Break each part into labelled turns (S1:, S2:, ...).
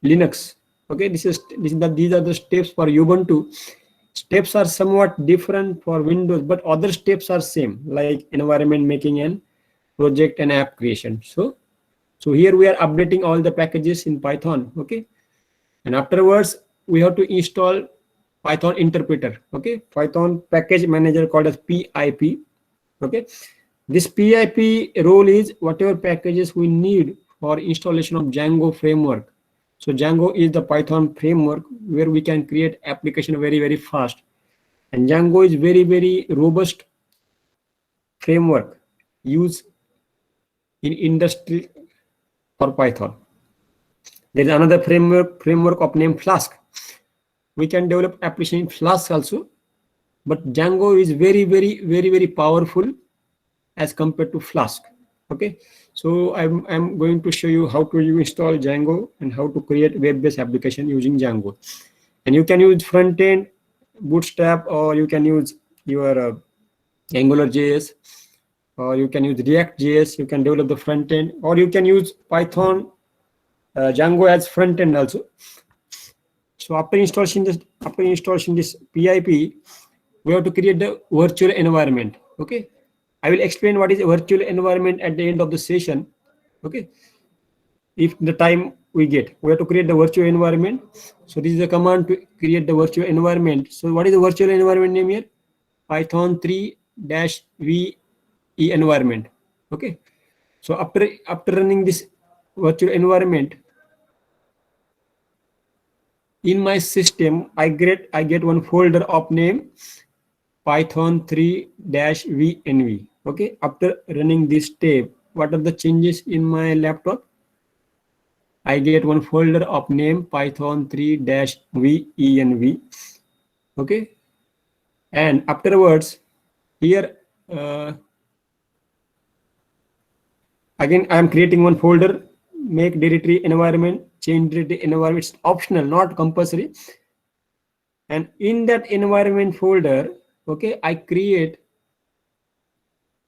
S1: Linux. Okay, these are the steps for Ubuntu. Steps are somewhat different for Windows, but other steps are same, like environment making and project and app creation. So here we are updating all the packages in Python. Okay, and afterwards we have to install Python interpreter. Okay, Python package manager called as PIP. Okay, this PIP role is whatever packages we need for installation of Django framework. So Django is the Python framework where we can create application very fast, and Django is very robust framework used in industry for Python. There is another framework of name Flask. We can develop application in Flask also, but Django is very powerful as compared to Flask. Okay, so I'm going to show you how to install Django and how to create web-based application using Django. And you can use front-end Bootstrap, or you can use your AngularJS, or you can use React.js. You can develop the front end, or you can use Python Django as front end also. So after installing this PIP, we have to create the virtual environment. Okay, I will explain what is a virtual environment at the end of the session. Okay, if the time we get, we have to create the virtual environment. So this is a command to create the virtual environment. So what is the virtual environment name here? Python 3-v environment. Okay, so after running this virtual environment, in my system I get one folder of name Python 3-v. Okay, after running this step, what are the changes in my laptop? I get one folder of name Python 3-v. Okay, and afterwards here again I am creating one folder, make directory environment, change directory environment. It's optional, not compulsory. And in that environment folder, okay, I create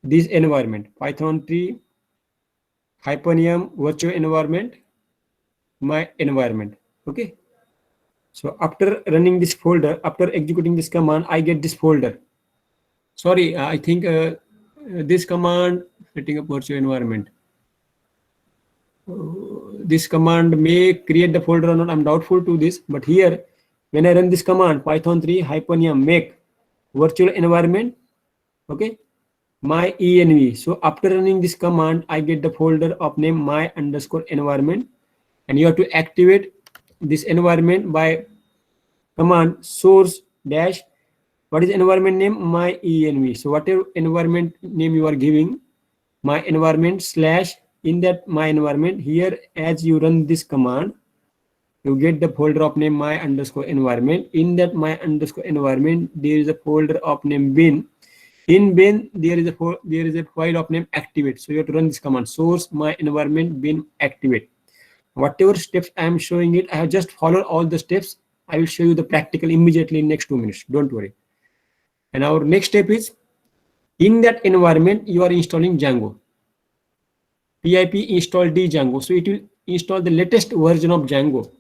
S1: this environment Python 3 -m virtual environment, my environment. Okay, so after running this folder, after executing this command, I get this folder. Sorry, I think this command, setting up virtual environment, this command may create the folder or not. I'm doubtful to this, but here when I run this command Python 3 -m make virtual environment, okay, my env. So after running this command, I get the folder of name my_environment, and you have to activate this environment by command source dash what is environment name, my env. So whatever environment name you are giving, my environment slash, in that my environment, here as you run this command, you get the folder of name my_environment. In that my_environment, there is a folder of name bin. In bin, there is a file of name activate. So you have to run this command source my environment bin activate. Whatever steps I am showing it, I have just followed all the steps. I will show you the practical immediately in next 2 minutes. Don't worry. And our next step is, in that environment, you are installing Django. PIP install Django. So it will install the latest version of Django.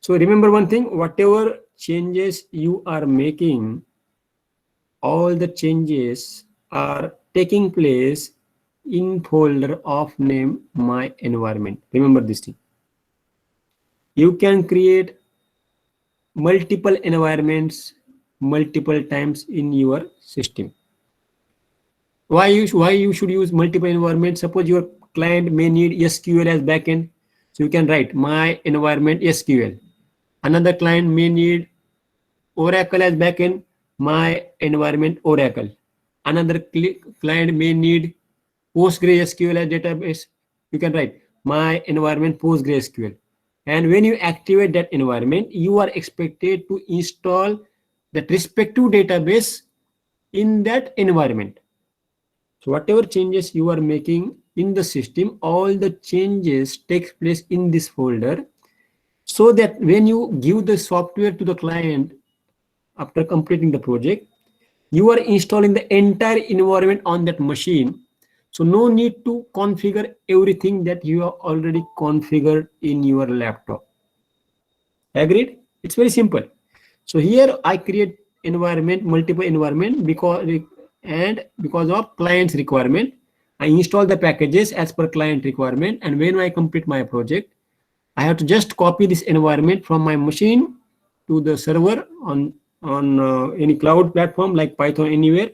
S1: So remember one thing, whatever changes you are making, all the changes are taking place in folder of name my environment. Remember this thing. You can create multiple environments multiple times in your system. Why you should use multiple environments? Suppose your client may need SQL as backend, so you can write my environment SQL. Another client may need Oracle as backend, my environment Oracle. Another client may need PostgreSQL as database. You can write my environment PostgreSQL. And when you activate that environment, you are expected to install that respective database in that environment. So whatever changes you are making in the system, all the changes take place in this folder, so that when you give the software to the client after completing the project, you are installing the entire environment on that machine. So no need to configure everything that you have already configured in your laptop. Agreed? It's very simple. So here I create environment, multiple environment because of client's requirement. I install the packages as per client requirement, and when I complete my project, I have to just copy this environment from my machine to the server on any cloud platform like Python Anywhere,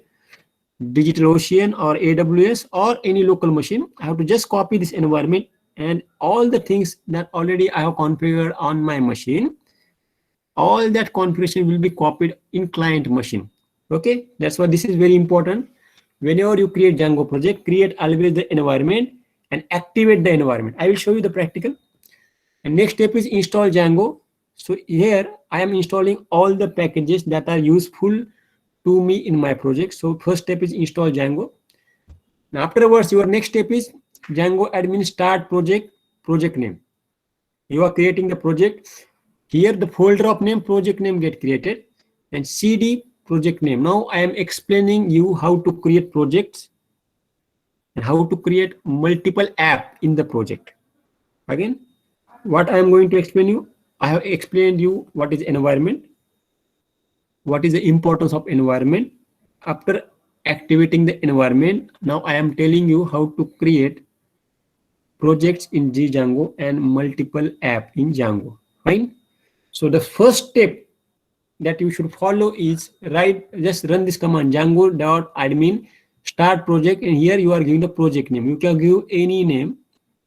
S1: DigitalOcean or AWS or any local machine. I have to just copy this environment and all the things that already I have configured on my machine. All that configuration will be copied in client machine. Okay, that's why this is very important. Whenever you create Django project, create always the environment and activate the environment. I will show you the practical. And next step is install Django. So here I am installing all the packages that are useful to me in my project. So first step is install Django. Now afterwards, your next step is Django admin start project name. You are creating the project. Here the folder of name, project name get created, and CD project name. Now I am explaining you how to create projects and how to create multiple app in the project. Again, what I am going to explain you, I have explained you what is environment, what is the importance of environment. After activating the environment, now I am telling you how to create projects in Django and multiple app in Django. Fine. So the first step that you should follow is just run this command django.admin start project, and here you are giving the project name. You can give any name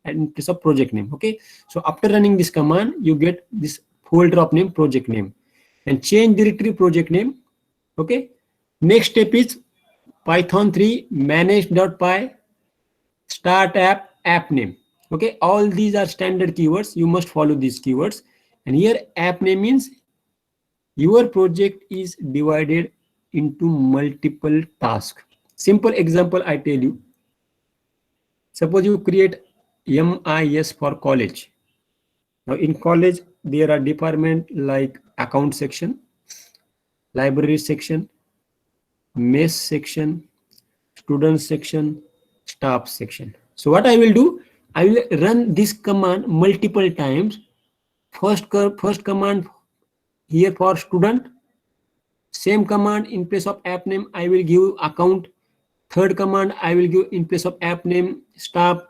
S1: in place of project name. Okay. So after running this command, you get this folder of name, project name, and change directory project name. Okay. Next step is Python 3 manage.py start app name. Okay. All these are standard keywords. You must follow these keywords. And here app name means your project is divided into multiple tasks. Simple example I tell you. Suppose you create MIS for college. Now in college, there are department like account section, library section, mess section, student section, staff section. So what I will do, I will run this command multiple times. First command here for student, same command in place of app name I will give account. Third command I will give in place of app name staff.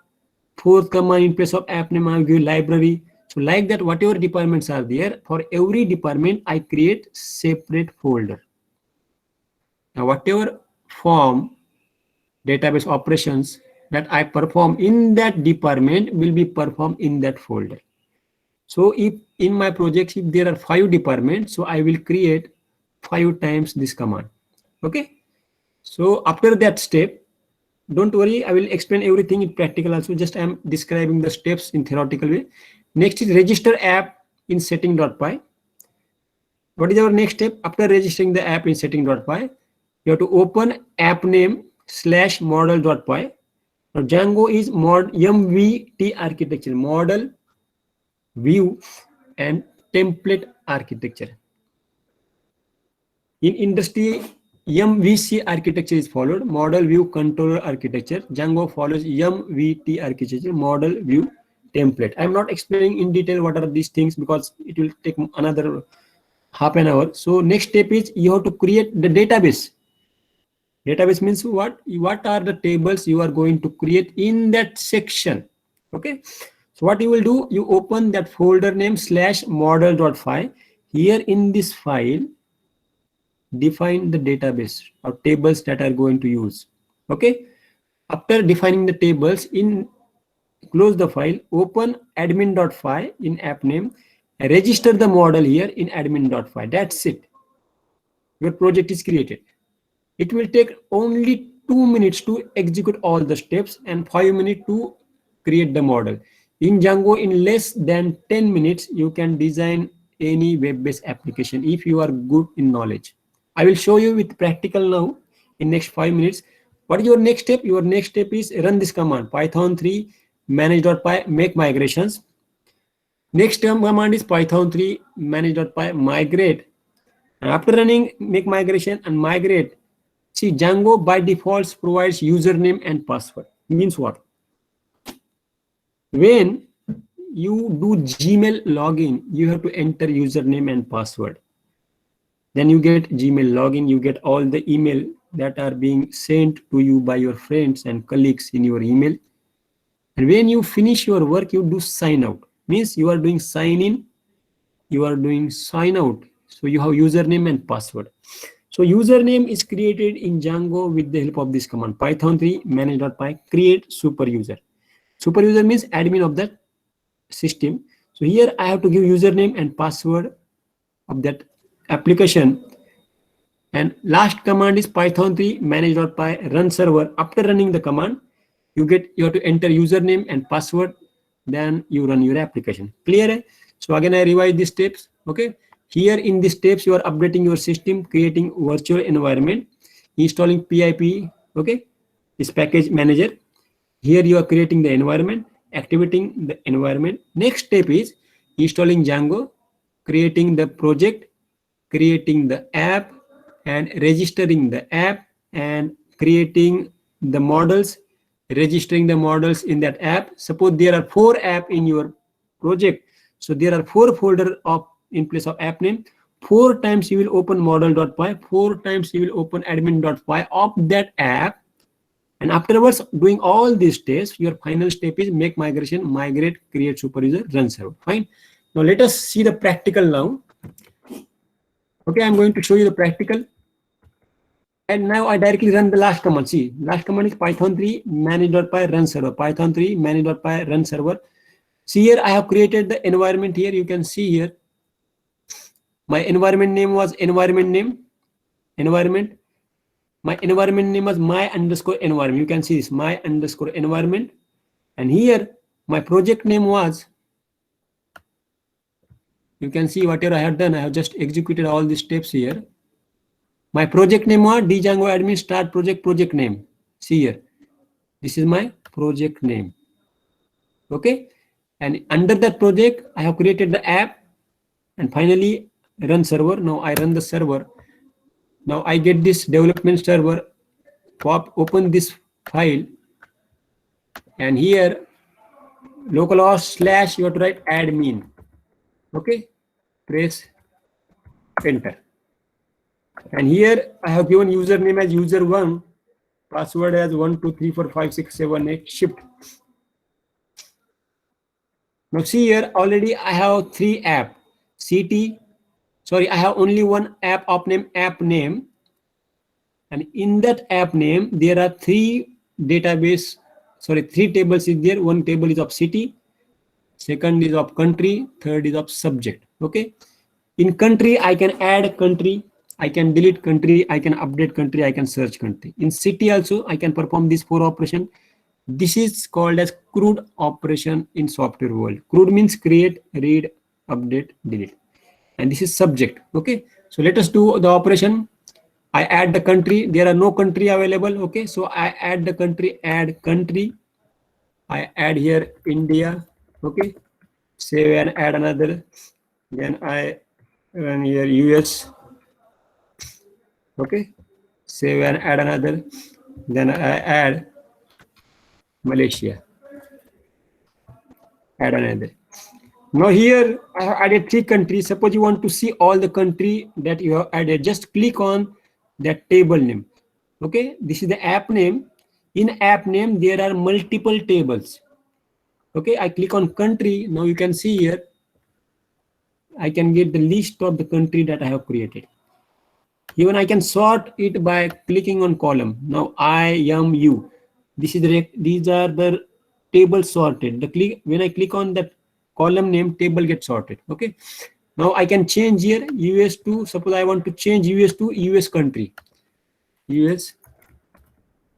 S1: Fourth command in place of app name I will give library. So like that, whatever departments are there, for every department I create separate folder. Now whatever form database operations that I perform in that department will be performed in that folder. So if in my projects, if there are 5 departments, so I will create 5 times this command. Okay. So after that step, don't worry, I will explain everything in practical also. Just I am describing the steps in theoretical way. Next is register app in setting.py. What is our next step? After registering the app in setting.py, you have to open app name /model.py. Now Django is MVT architecture, model, view and template architecture. In industry, MVC architecture is followed, model, view, controller architecture. Django follows MVT architecture, model, view, template. I'm not explaining in detail what are these things because it will take another half an hour. So next step is you have to create the database. Database means what? What are the tables you are going to create in that section? Okay. So what you will do, you open that folder name /model.py. Here in this file, define the database or tables that are going to use. Okay. After defining the tables, close the file, open admin.py in app name, register the model here in admin.py. That's it. Your project is created. It will take only 2 minutes to execute all the steps and 5 minutes to create the model. In Django, in less than 10 minutes, you can design any web-based application if you are good in knowledge. I will show you with practical now in next 5 minutes. What is your next step? Your next step is run this command, Python 3 manage.py make migrations. Next command is Python 3 manage.py migrate. And after running make migration and migrate, see Django by default provides username and password. Means what? When you do Gmail login, you have to enter username and password. Then you get Gmail login, you get all the email that are being sent to you by your friends and colleagues in your email. And when you finish your work, you do sign out. Means you are doing sign in, you are doing sign out. So you have username and password. So username is created in Django with the help of this command, Python 3 manage.py create super user. Super user means admin of that system. So here I have to give username and password of that application. And last command is Python 3 manage.py run server. After running the command, you have to enter username and password, then you run your application. Clear? So again I revise these steps. Okay, here in these steps you are updating your system, creating virtual environment, installing PIP, okay, this package manager. Here you are creating the environment, activating the environment. Next step is installing Django, creating the project, creating the app, and registering the app, and creating the models, registering the models in that app. Suppose there are 4 apps in your project, so there are 4 folders of in place of app name. 4 times you will open model.py, 4 times you will open admin.py of that app, and afterwards doing all these steps, your final step is make migration, migrate, create super user, run server. Fine. Now let us see the practical now. Okay, I'm going to show you the practical. And now I directly run the last command. See, last command is Python 3 manage.py run server. Python 3 manage.py run server. See here, I have created the environment here. You can see here. My environment name was environment name. Environment. My environment name was my underscore environment. You can see this, my underscore environment. And here, my project name was, you can see whatever I have done. I have just executed all these steps here. My project name was Django admin start project name. See here, this is my project name. Okay, and under that project, I have created the app, and finally run server. Now I run the server. Now I get this development server. Open this file, and here localhost / you have to write admin. Okay, press enter. And here I have given username as user1, password as 1 2 3 4 5 6 7 8 shift. Now see here, already I have 3 app. CT, sorry, I have only one app of name app name, and in that app name there are 3 database, sorry, 3 tables is there. One table is of city, second is of country, third is of subject. Okay, in country I can add country, I can delete country, I can update country, I can search country. In city also I can perform these 4 operations. This is called as CRUD operation in software world. CRUD means create, read, update, delete. And this is subject. Okay, so let us do the operation. I add the country. There are no country available. Okay, so I add the country, add country. I add here India. Okay, save and add another. Then I run here US. Okay, save and add another. Then I add Malaysia. Add another. Now here I have added 3 countries. Suppose you want to see all the country that you have added, just click on that table name. Okay, this is the app name. In app name there are multiple tables. Okay, I click on country. Now you can see here I can get the list of the country that I have created. Even I can sort it by clicking on column. Now IMU. These are the tables sorted. When I click on that column name, table gets sorted. Okay, now I can change here US to, suppose I want to change US to US country. US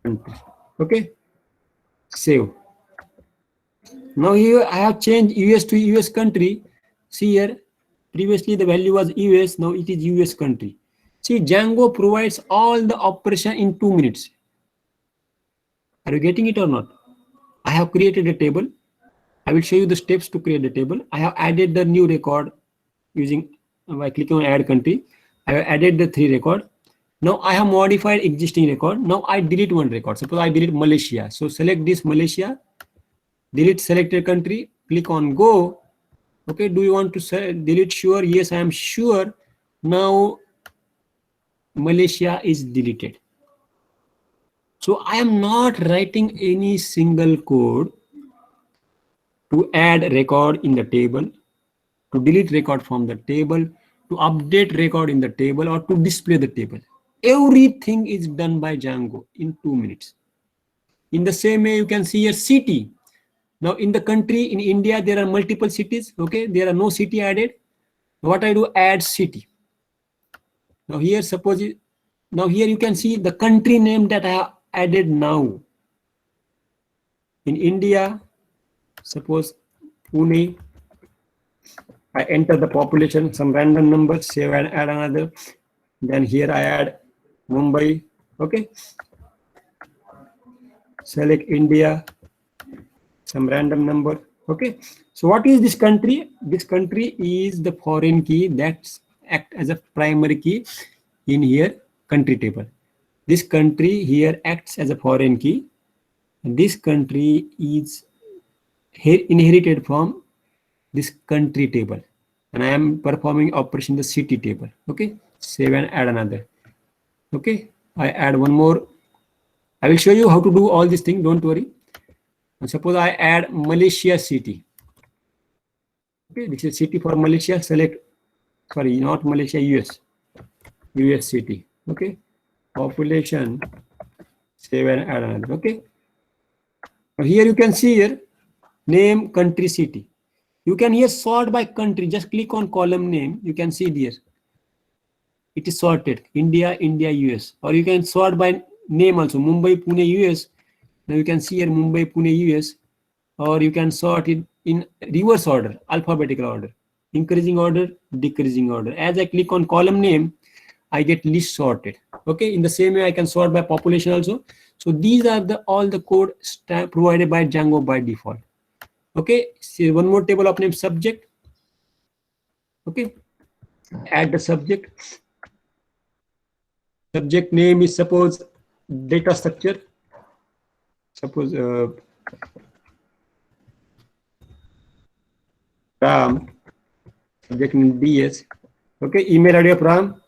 S1: country. Okay, save. Now here I have changed US to US country. See here, previously the value was US, now it is US country. See, Django provides all the operation in 2 minutes. Are you getting it or not? I have created a table. I will show you the steps to create the table. I have added the new record using by clicking on add country. I have added the 3 record. Now I have modified existing record. Now I delete one record. Suppose I delete Malaysia. So select this Malaysia, delete selected country, click on go. Okay, do you want to delete? Sure. Yes, I am sure. Now Malaysia is deleted. So I am not writing any single code to add record in the table, to delete record from the table, to update record in the table, or to display the table. Everything is done by Django in 2 minutes. In the same way, you can see here city. Now in the country, in India, there are multiple cities. Okay, there are no city added. What I do, add city. Now here, suppose, now here you can see the country name that I have added now. In India, suppose Pune, I enter the population, some random number, save and add another. Then here I add Mumbai. Okay. Select India, some random number. Okay. So what is this country? This country is the foreign key that acts as a primary key in here country table. This country here acts as a foreign key. And this country is inherited from this country table, and I am performing operation the city table. Okay, save and add another. Okay, I add one more. I will show you how to do all these things, don't worry. And suppose I add Malaysia city. Okay, this is city for Malaysia. Select, sorry, not Malaysia, US city. Okay, population, save and add another. Okay, now here you can see here name, country, city. You can here sort by country. Just click on column name. You can see there. It is sorted. India, India, US. Or you can sort by name also. Mumbai, Pune, US. Now you can see here Mumbai, Pune, US. Or you can sort it in reverse order, alphabetical order. Increasing order, decreasing order. As I click on column name, I get list sorted. Okay. In the same way, I can sort by population also. So these are all the code provided by Django by default. Okay, see one more table of name subject. Okay, add the subject. Subject name is suppose data structure. Suppose Ram. Subject name DS. Okay, email ID of Ram.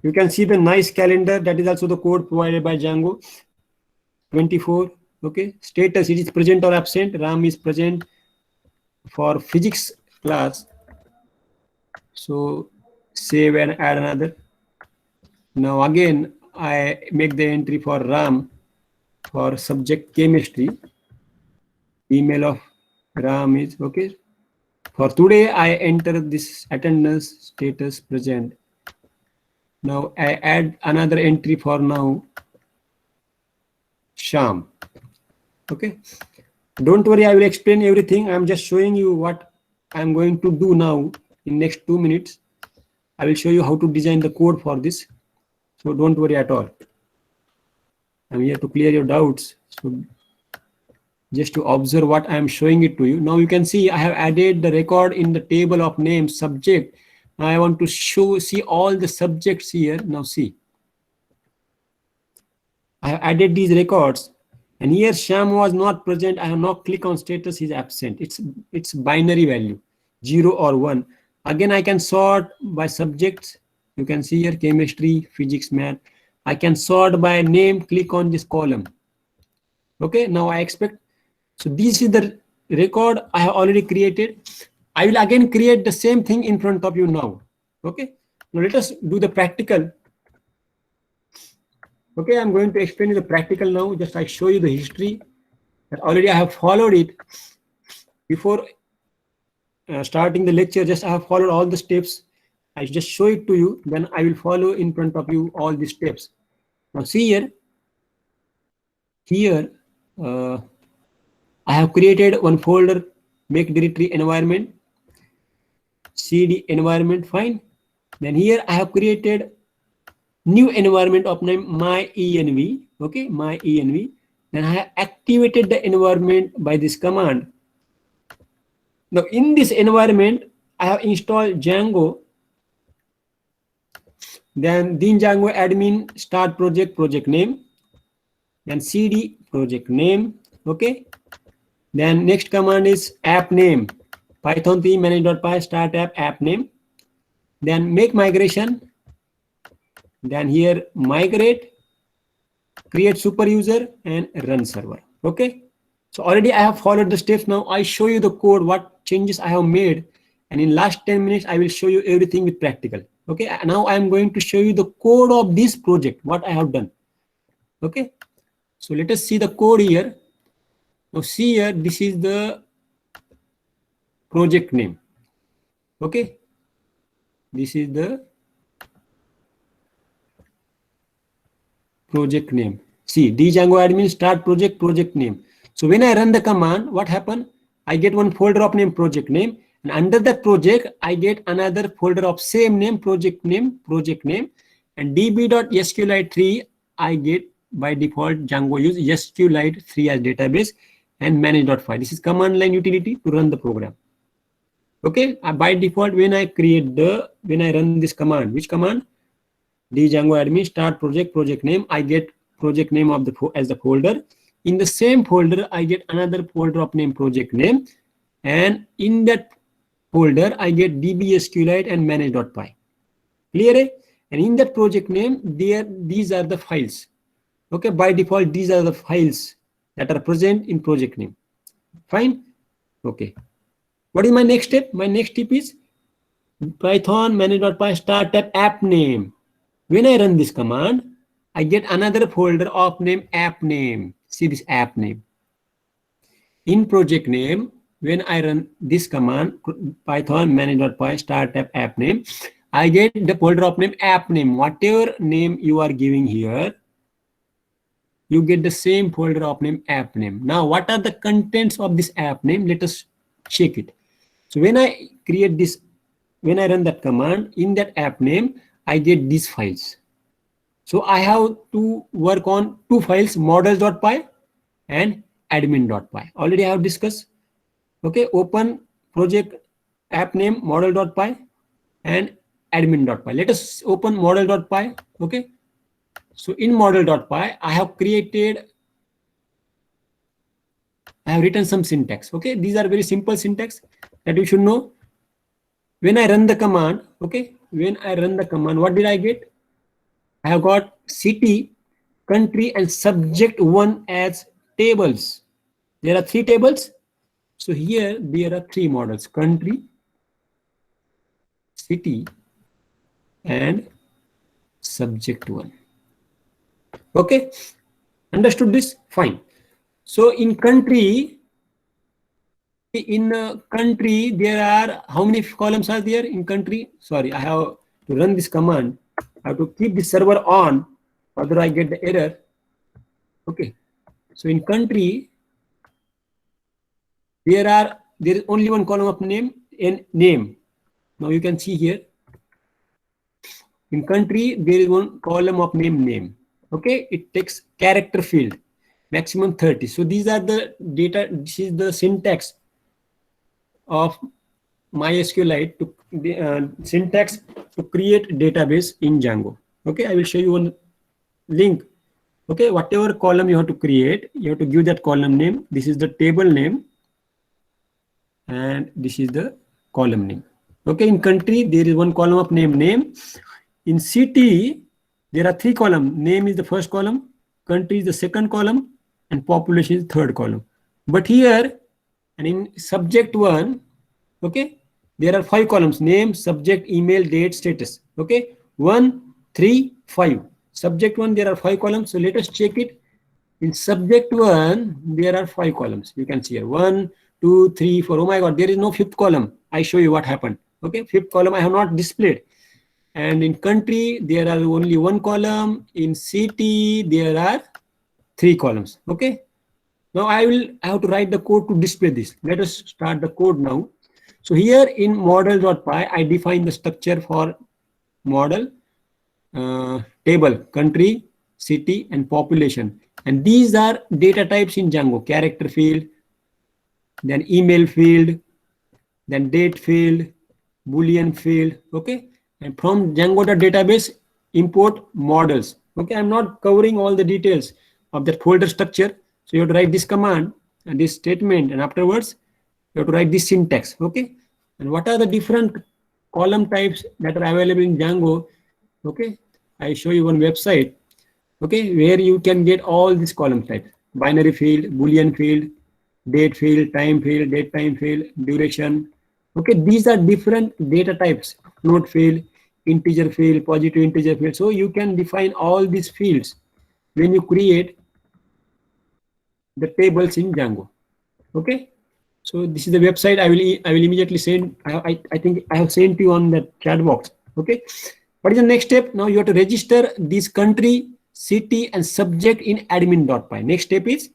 S1: You can see the nice calendar. That is also the code provided by Django. 24. Okay, status, it is present or absent. Ram is present for physics class. So save and add another. Now again, I make the entry for Ram for subject chemistry. Email of Ram is okay. For today, I enter this attendance status present. Now I add another entry for now, Sham. Okay. Don't worry, I will explain everything. I'm just showing you what I'm going to do now in next 2 minutes. I will show you how to design the code for this. So don't worry at all. I'm here to clear your doubts. So just to observe what I'm showing it to you. Now you can see I have added the record in the table of name subject. Now I want to see all the subjects here. Now see, I have added these records. And here Sham was not present. I have not clicked on status, he's absent. It's binary value, 0 or 1. Again, I can sort by subjects. You can see here chemistry, physics, math. I can sort by name, click on this column. Okay, now I expect. So this is the record I have already created. I will again create the same thing in front of you now. Okay, now let us do the practical. Okay, I'm going to explain you the practical now. Just I show you the history that already I have followed it before starting the lecture. Just I have followed all the steps. I just show it to you. Then I will follow in front of you all the steps. Now see here. Here I have created one folder, make directory environment, cd environment, fine. Then here I have created new environment of name myenv. Okay, myenv. Then I have activated the environment by this command. Now in this environment, I have installed Django Then Django admin start project name. Then cd project name. Okay. Then next command is app name. Python 3 manage.py start app name. Then make migration. Then here migrate, create super user and run server. Okay. So already I have followed the steps. Now I show you the code, what changes I have made. And in last 10 minutes, I will show you everything with practical. Okay. Now I am going to show you the code of this project, what I have done. Okay. So let us see the code here. Now see here, this is the project name. Okay. This is the project name. See, Django admin start project name. So when I run the command, what happened? I get one folder of name project name, and under that project, I get another folder of same name project name, and db.sqlite3 I get by default. Django use SQLite3 as database and manage.py. This is command line utility to run the program. Okay, by default when I run this command, which command? Django admin start project name, I get project name of as the folder. In the same folder, I get another folder of name project name, and in that folder, I get db.sqlite and manage.py. Clear? Eh? And in that project name, these are the files. Okay, by default, these are the files that are present in project name. Fine. Okay. What is my next step? My next step is Python manage.py start app name. When I run this command, I get another folder of name app name. See this app name. In project name, when I run this command, Python manage.py start app name, I get the folder of name app name. Whatever name you are giving here, you get the same folder of name app name. Now, what are the contents of this app name? Let us check it. So when I create this, when I run that command, in that app name, I get these files. So I have to work on two files, models.py and admin.py. Already I have discussed. Okay, open project app name model.py and admin.py. Let us open model.py. Okay. So in model.py, I have written some syntax. Okay, these are very simple syntax that you should know. When I run the command, okay, when I run the command, what did I get? I have got city, country, and subject one as tables. There are three tables. So here there are three models: country, city, and subject one. Okay, understood this? Fine. So in country, there are how many columns are there in country? Sorry, I have to run this command. I have to keep the server on, otherwise I get the error. Okay. So in country, there is only one column of name and name. Now you can see here. In country, there is one column of name. Okay, it takes character field, maximum 30. So these are the data. This is the syntax of MySQLite to syntax to create database in Django. Okay, I will show you one link. Okay, whatever column you have to create, you have to give that column name. This is the table name, and this is the column name. Okay, in country, there is one column of name. In city, there are three columns. Name is the first column, country is the second column, and population is the third column. But here, and in subject one, okay, there are 5 columns: name, subject, email, date, status. Okay, 1, 3, 5. Subject one, there are 5 columns. So let us check it. In subject one, there are 5 columns. You can see here 1, 2, 3, 4. Oh my God, there is no 5th column. I show you what happened. Okay, 5th column I have not displayed. And in country, there are only 1 column. In city, there are 3 columns. Okay. Now I have to write the code to display this. Let us start the code now. So here in model.py, I define the structure for model, table, country, city, and population. And these are data types in Django: character field, then email field, then date field, Boolean field. Okay. And from Django.database, import models. Okay, I'm not covering all the details of that folder structure. So you have to write this command and this statement, and afterwards you have to write this syntax. Okay, and what are the different column types that are available in Django? Okay, I show you one website. Okay, where you can get all these column types: binary field, boolean field, date field, time field, date time field, duration. Okay, these are different data types: float field, integer field, positive integer field. So you can define all these fields when you create the tables in Django. Okay, so this is the website. I will immediately send. I think I have sent you on the chat box. Okay, what is the next step? Now you have to register this country, city, and subject in admin.py. Next step is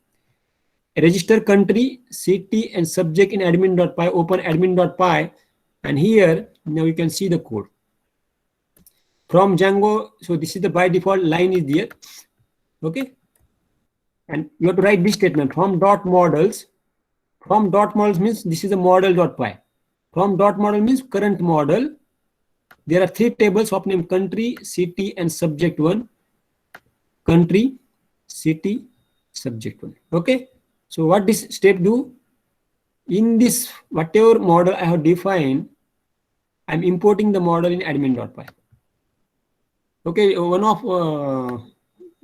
S1: register country, city, and subject in admin.py. Open admin.py, and here now you can see the code from Django. So this is the by default line is there. Okay, and you have to write this statement from dot models. From dot models means this is a model.py. From dot model means current model. There are three tables of name: country, city, and subject one. Country, city, subject one. Okay. So what this step do? In this whatever model I have defined, I'm importing the model in admin.py. Okay. One of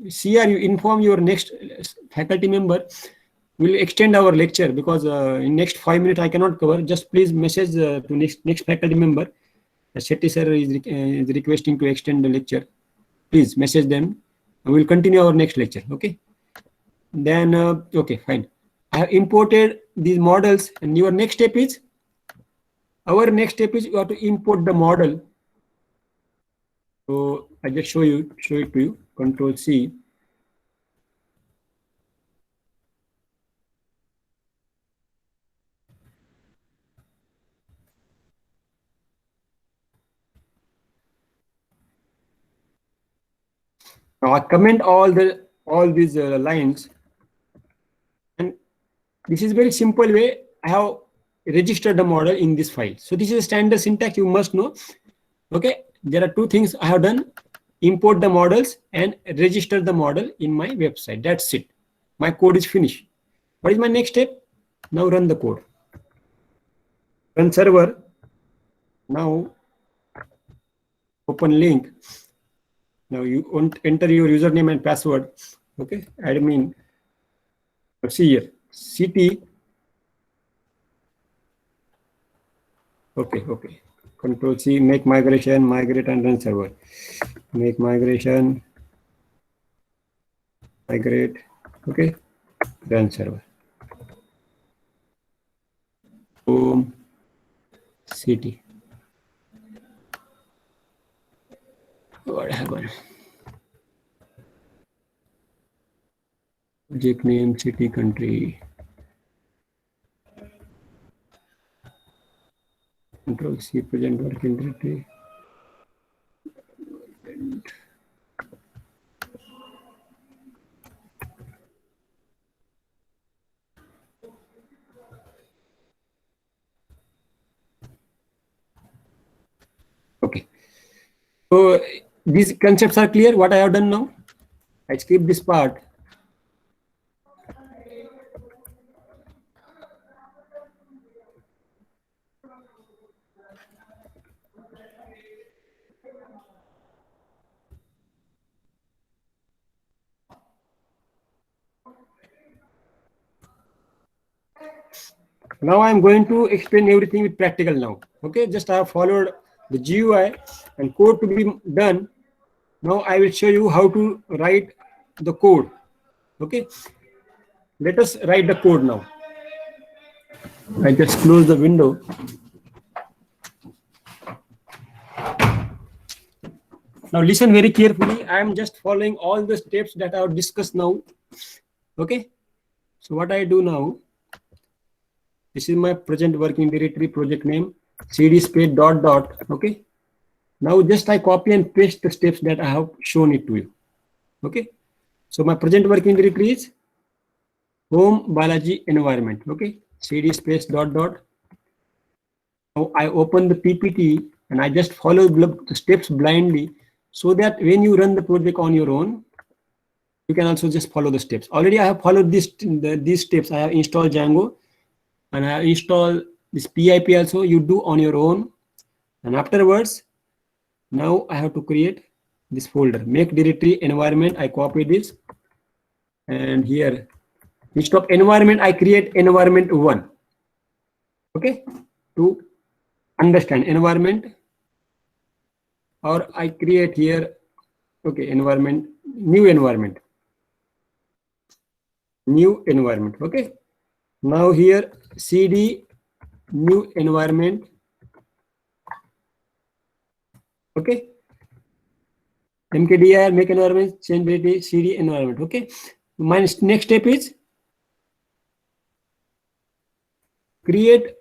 S1: CR, you inform your next faculty member. We'll extend our lecture because in next 5 minutes I cannot cover. Just please message to next faculty member. Shetty sir is requesting to extend the lecture. Please message them. We'll continue our next lecture. Okay. Then okay, fine. I have imported these models, and your next step is you have to import the model. So I just show it to you. Control C. Now I comment all these lines, and this is very simple way I have registered the model in this file. So this is a standard syntax you must know. Okay, there are two things I have done: import the models and register the model in my website. That's it. My code is finished. What is my next step? Now run the code. Run server. Now open link. Now you want enter your username and password. Okay, admin. Let's see here. City. Okay. Control C. Make migration. Migrate and run server. Make migration. Migrate. Okay. Run server. Home. City. What happened? Project name, city, country. Control C, present working directory. Okay. So these concepts are clear. What I have done now? I skip this part. Now I'm going to explain everything with practical now. Okay, just I have followed the GUI and code to be done. Now I will show you how to write the code. Okay, let us write the code now. I just close the window. Now listen very carefully. I am just following all the steps that I have discussed now. Okay, so what I do now, this is my present working directory, project name, cd space dot dot. Okay, now just I copy and paste the steps that I have shown it to you. Okay, so my present working directory is home Balaji environment. Okay, cd space dot dot. Now I open the PPT and I just follow the steps blindly. so that when you run the project on your own, you can also just follow the steps. Already I have followed these steps. I have installed Django and I have installed this PIP also. You do on your own, and afterwards, now I have to create this folder, make directory environment. I copy this, and here instead of environment, I create environment 1. Okay, to understand environment, or I create here, okay, environment, new environment. Okay, now here cd new environment. Okay, mkdir make environment, changeability, cd environment. Okay, my next step is create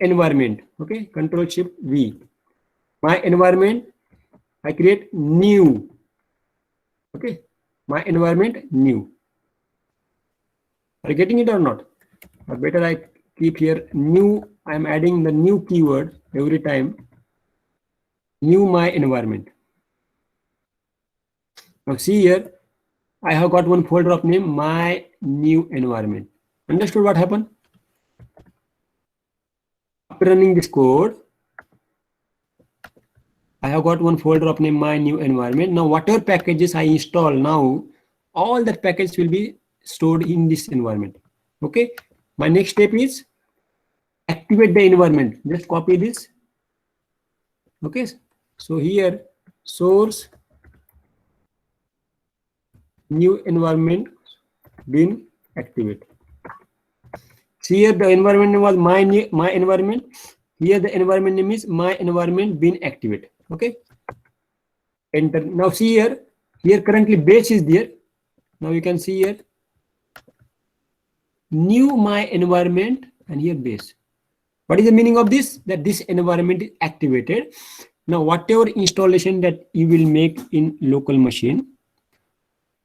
S1: environment. Okay, Control Shift V. My environment, I create new. Okay, my environment new. Are you getting it or not? Or better I keep here new. I'm adding the new keyword every time. New my environment. Now see here, I have got one folder of name my new environment. Understood what happened? After running this code, I have got one folder of name my new environment. Now whatever packages I install now, all that package will be stored in this environment. Okay, my next step is activate the environment. Just copy this. Okay, so here source new environment bin activate. See here the environment name was my environment. Here the environment name is my environment bin activate. Okay, enter. Now see here currently base is there. Now you can see here new my environment and here base. What is the meaning of this? That this environment is activated. Now whatever installation that you will make in local machine,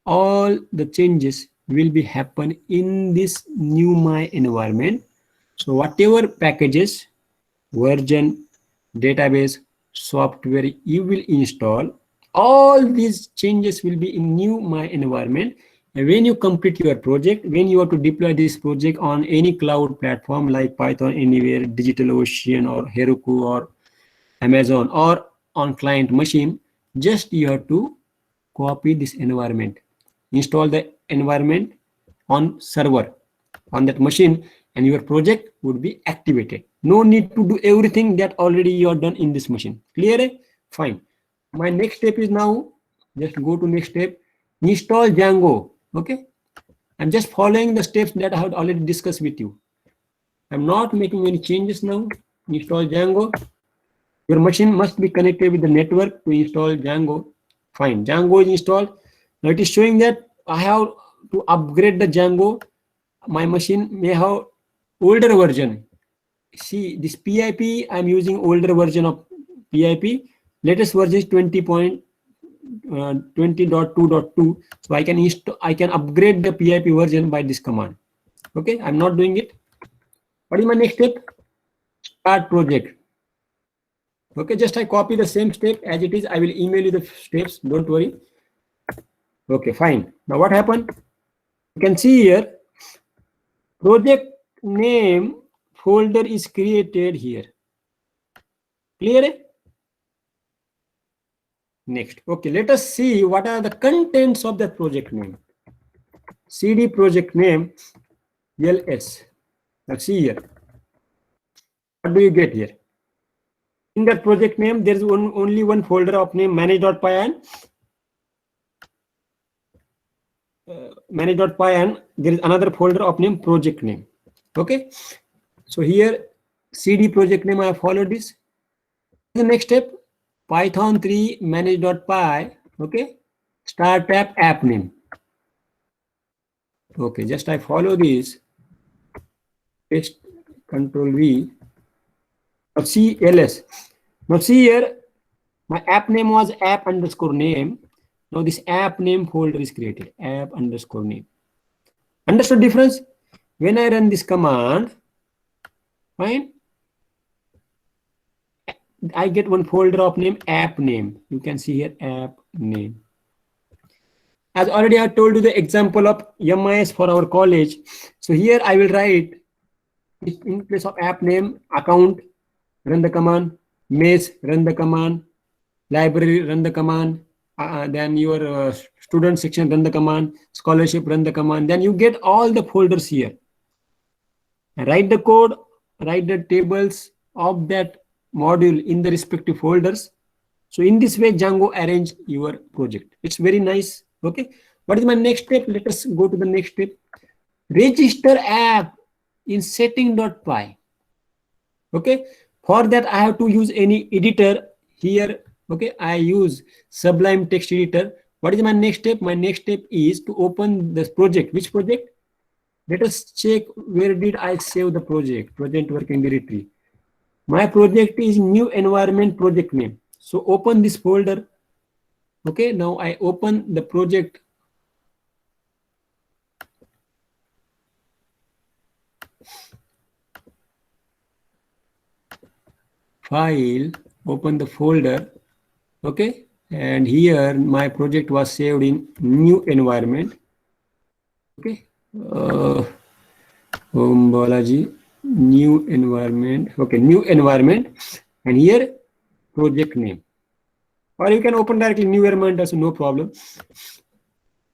S1: all the changes will be happen in this new my environment. So whatever packages, version, database, software you will install, all these changes will be in new my environment. And when you complete your project, when you have to deploy this project on any cloud platform like Python Anywhere, DigitalOcean or Heroku or Amazon or on client machine, just you have to copy this environment, install the environment on server on that machine, and your project would be activated. No need to do everything that already you are done in this machine. Clear? Fine. My next step is now, just go to next step, install Django. Okay, I'm just following the steps that I have already discussed with you. I'm not making any changes now. Install Django. Your machine must be connected with the network to install Django. Fine, Django is installed. Now it is showing that I have to upgrade the Django. My machine may have older version. See this PIP, I'm using older version of PIP. Latest version is 20.2.2. So I can upgrade the PIP version by this command. Okay, I'm not doing it. What is my next step? Start project. Okay, just I copy the same step as it is. I will email you the steps. Don't worry. Okay, fine. Now what happened? You can see here, project name folder is created here. Clear? Next. Okay, let us see what are the contents of the project name. CD project name ls. Let's see here. What do you get here? In that project name, there is only one folder of name manage.py and manage.py, and there is another folder of name project name. Okay, so here CD project name I have followed this. The next step, Python 3 manage.py. Okay, startup app name. Okay, just I follow this. Paste Control V. Now see ls. Now see here, my app name was app underscore name. Now this app name folder is created, app underscore name. Understood difference? When I run this command, fine. I get one folder of name app name. You can see here app name. As already I told you the example of MIS for our college. So here I will write in place of app name, account, run the command, maze, run the command, library, run the command, then your student section, run the command, scholarship, run the command. Then you get all the folders here. Write the code, write the tables of that module in the respective folders. So in this way, Django arrange your project. It's very nice. Okay. What is my next step? Let us go to the next step. Register app in setting.py. Okay. For that, I have to use any editor here. Okay. I use Sublime Text Editor. What is my next step? My next step is to open this project. Which project? Let us check where did I save the project, project working directory. My project is new environment project name. So open this folder. Okay, now I open the project. File, open the folder. Okay, and here my project was saved in new environment. Okay, Balaji, new environment. Okay, new environment, and here project name. Or you can open directly new environment, also no problem.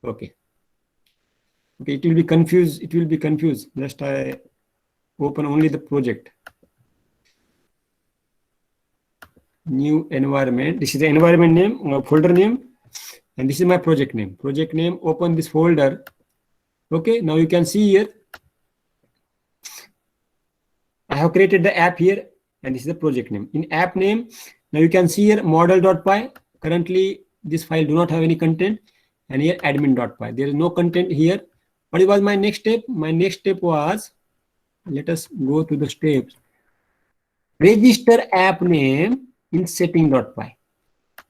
S1: Okay. Okay, it will be confused. It will be confused. Just I open only the project. New environment. This is the environment name, folder name, and this is my project name. Project name. Open this folder. Okay, now you can see here. I have created the app here, and this is the project name. In app name, now you can see here model.py. Currently, this file do not have any content, and here admin.py. There is no content here. What was my next step? My next step was, let us go to the steps. Register app name in setting.py.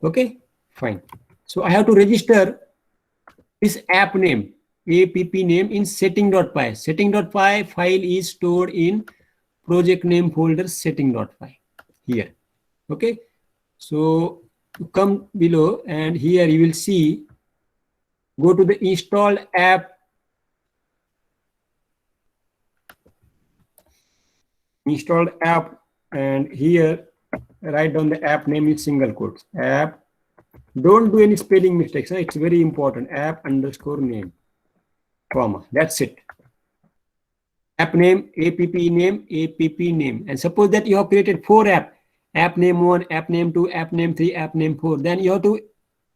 S1: Okay, fine. So I have to register this app name, app name in setting.py. Setting.py file is stored in project name folder setting.py here. Okay, so you come below and here you will see, go to the installed app. Installed app, and here write down the app name in single quotes. App. Don't do any spelling mistakes. It's very important. App underscore name, comma. That's it. App name, app name. And suppose that you have created 4 apps. App name 1, app name 2, app name 3, app name 4. Then you have to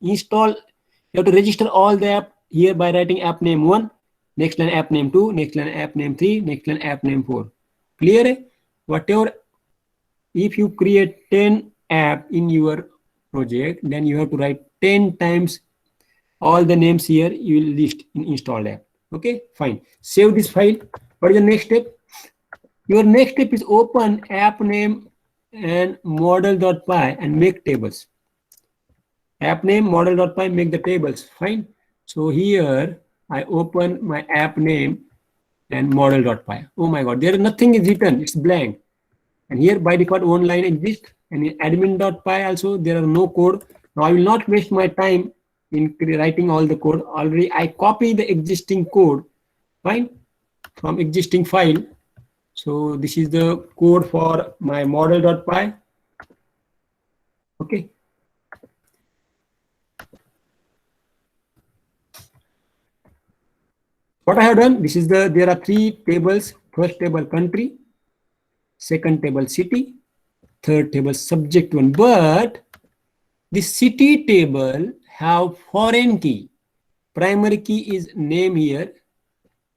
S1: install, you have to register all the app here by writing app name 1, next line app name 2, next line app name 3, next line app name 4. Clear? Whatever, if you create 10 app in your project, then you have to write 10 times all the names here you will list in installed app. Okay, fine. Save this file. What is the next step? Your next step is open app name and model.py and make tables. App name, model.py, make the tables. Fine. So here I open my app name and model.py. Oh my God, there is nothing is written. It's blank. And here by default one line exists, and in admin.py also there are no code. Now I will not waste my time in writing all the code. Already I copy the existing code, fine, from existing file. So this is the code for my model.py. Okay. What I have done, this is there are 3 tables. First table country, second table city, third table subject one. But the city table have foreign key. Primary key is name here,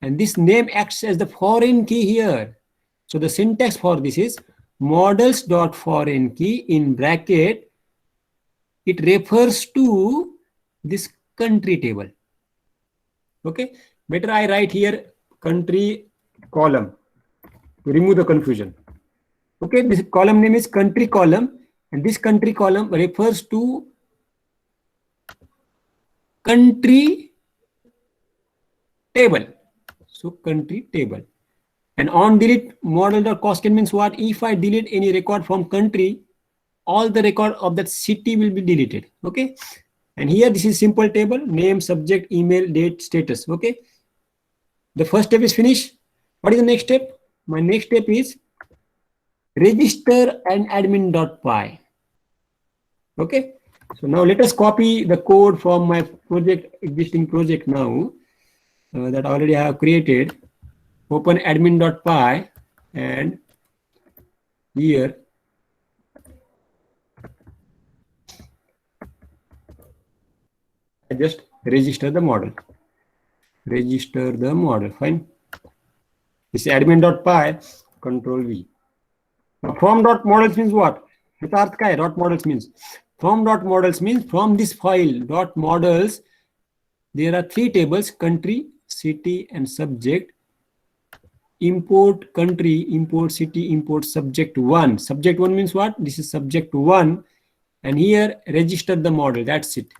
S1: and this name acts as the foreign key here. So the syntax for this is models.foreign key in bracket. It refers to this country table. Okay, better I write here country column to remove the confusion. Okay, this column name is country column, and this country column refers to country table. So country table. And on delete model.coskin means what? If I delete any record from country, all the record of that city will be deleted. Okay, and here this is simple table: name, subject, email, date, status. Okay, the first step is finished. What is the next step? My next step is register and admin.py. Okay, so now let us copy the code from my existing project now that already I have created. Open admin.py, and here I just register the model. Register the model. Fine. This is admin.py, control V. Now from.models means what? Dot models means from.models means from this file dot models there are three tables: country, city, and subject. Import country, import city, import subject 1. Subject 1 means what? This is subject 1, and here register the model. That's it.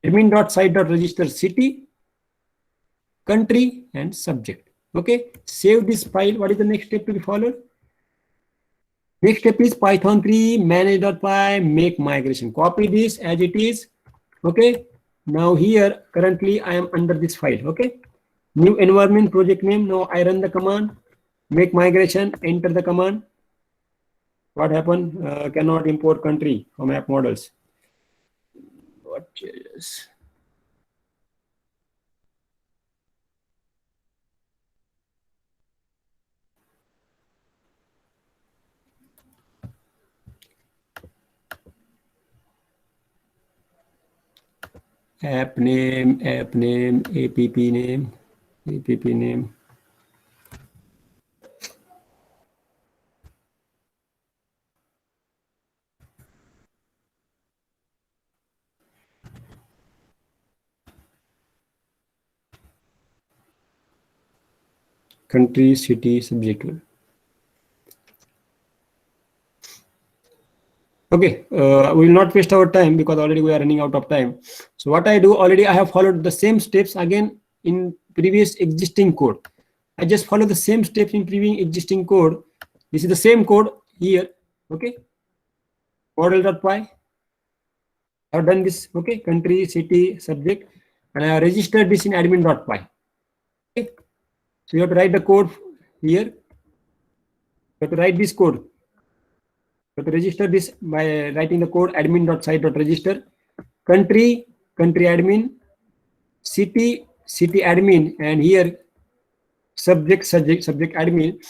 S1: Admin.site.register city, country, and subject. Okay, save this file. What is the next step to be followed? Next step is Python 3 manage.py make migration. Copy this as it is. Okay, now here currently I am under this file. Okay, new environment, project name. Now I run the command make migration, enter the command. What happened? Cannot import country from app models. What changes? App name, app name, app name, app name. Country, city, subject. Okay, we will not waste our time because already we are running out of time. So what I do, already I have followed the same steps again in previous existing code. I just follow the same steps in previous existing code. This is the same code here. Okay, model.py. I have done this. Okay, country, city, subject, and I have registered this in admin.py. Okay, so you have to write the code here. You have to write this code. You have to register this by writing the code admin.site.register, country, country admin, city, city admin, and here subject admin.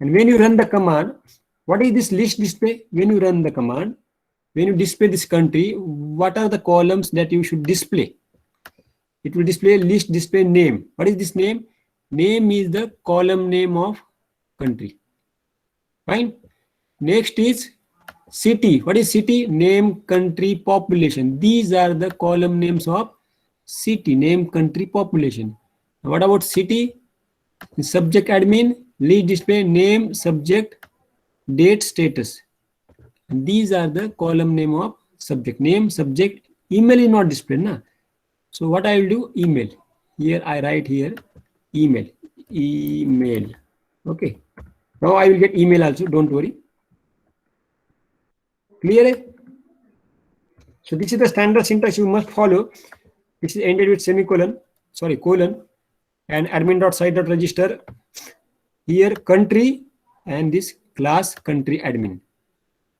S1: And when you run the command, what is this list display? When you run the command, when you display this country, what are the columns that you should display? It will display list display name. What is this name? Name is the column name of country. Fine. Next is city. What is city? Name, country, population. These are the column names of city. Name, country, population. What about city? Subject admin, list display name, subject, date, status. And these are the column name of subject. Name, subject. Email is not displayed, na? So what I will do? Email. Here I write here email. Email. Okay. Now I will get email also. Don't worry. Clear? So this is the standard syntax you must follow. This is ended with semicolon. Sorry, colon. And admin.site.register. Here country and this class country admin.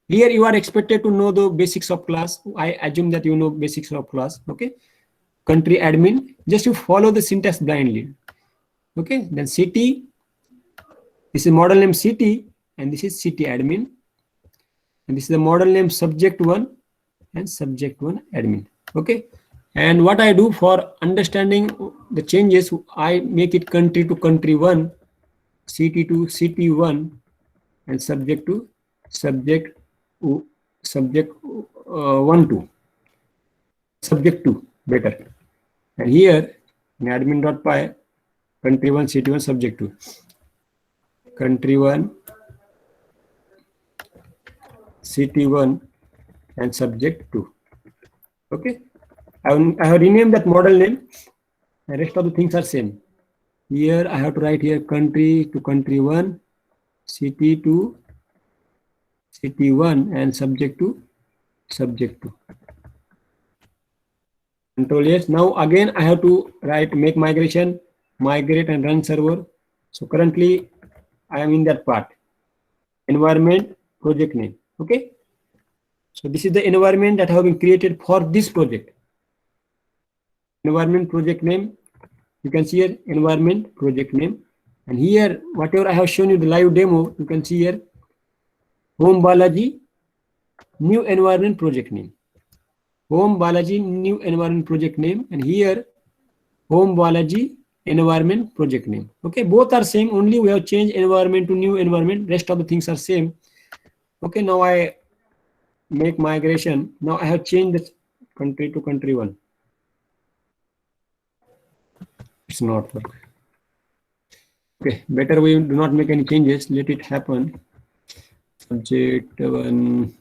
S1: Here you are expected to know the basics of class. I assume that you know basics of class. Okay. Country admin. Just you follow the syntax blindly. Okay. Then city. This is model name city, and this is city admin. And this is the model name subject 1 and subject 1 admin. Okay. And what I do for understanding the changes, I make it country to country 1, city to city 1, and subject to subject 1 2. Subject 2 better. And here in admin.py, country 1, city 1, subject 2. Country 1, city 1, and subject 2. Okay. I have renamed that model name. The rest of the things are same. Here I have to write here country to country 1, city to city1 and subject to subject to. Control yes. Now again I have to write make migration, migrate and run server. So currently I am in that part. Environment, project name. Okay. So this is the environment that have been created for this project. Environment project name. You can see here environment project name. And here whatever I have shown you the live demo, you can see here Home Balaji new environment project name. Home Balaji new environment project name, and here Home Balaji environment project name. Okay, both are same, only we have changed environment to new environment. Rest of the things are same. Okay, now I make migration. Now I have changed the country to country 1. It's not work. Okay, better we do not make any changes. Let it happen. Subject 1,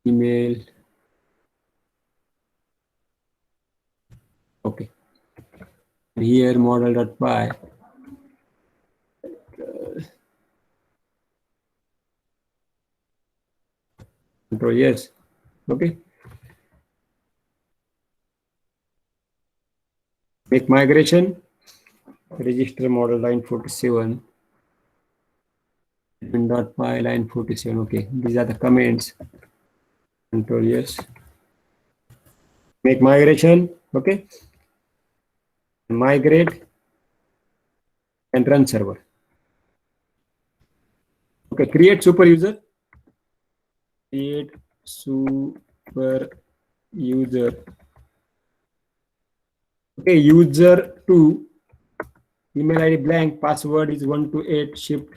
S1: email. Okay. Here model.py. Control yes. Okay. Make migration. Register model line 47. Admin.py line 47. Okay. These are the comments. Control yes. Make migration. Okay. Migrate and run server. Okay. Create super user. Create super user. Okay. User 2. Email ID blank. Password is 1 to 8. Shift.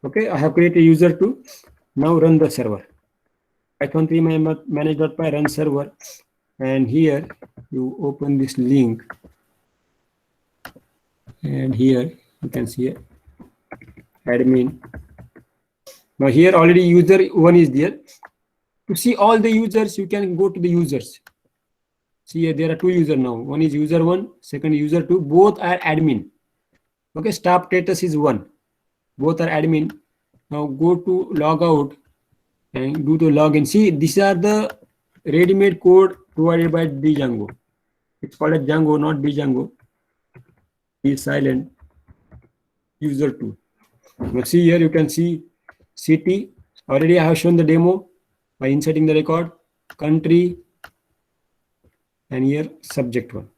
S1: Okay. I have created user 2. Now run the server. Python 3 manage.py run server, and here you open this link, and here you can see it, admin. Now here already user 1 is there. To see all the users, you can go to the users. See here, there are 2 users now. One is user 1, second user 2. Both are admin. Okay, staff status is 1. Both are admin. Now go to logout and do the login. See, these are the ready-made code provided by Django. It's called a Django, not Django. Is silent. User 2. Now see here, you can see city. Already I have shown the demo by inserting the record, country, and here subject 1.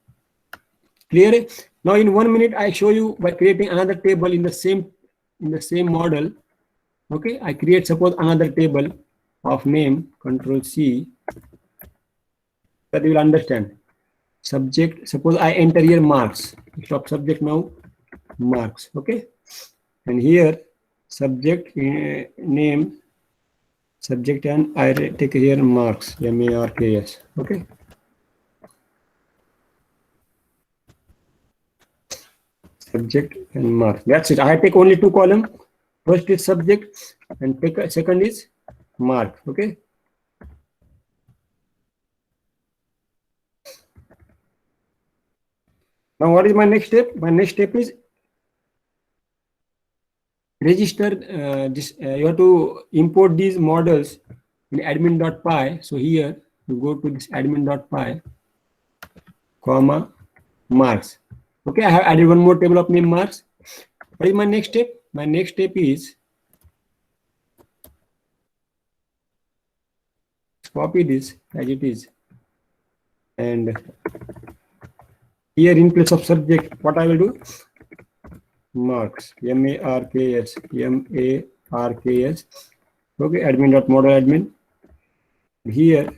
S1: Clear? Now in 1 minute I show you by creating another table in the same model. Okay, I create suppose another table of name, Control C, that you will understand. Subject, suppose I enter here marks. Stop subject now, marks. Okay, and here subject name, subject, and I take here marks, M-A-R-K-S. Okay. Subject and marks. That's it. I take only 2 columns. First is subject, and second is mark. Okay. Now what is my next step? My next step is register this. You have to import these models in admin.py. So here you go to this admin.py, comma marks. Okay, I have added one more table of name marks. What is my next step? My next step is copy this as it is, and here in place of subject, what I will do? Marks, M-A-R-K-S, M-A-R-K-S. Okay, admin.model admin. Here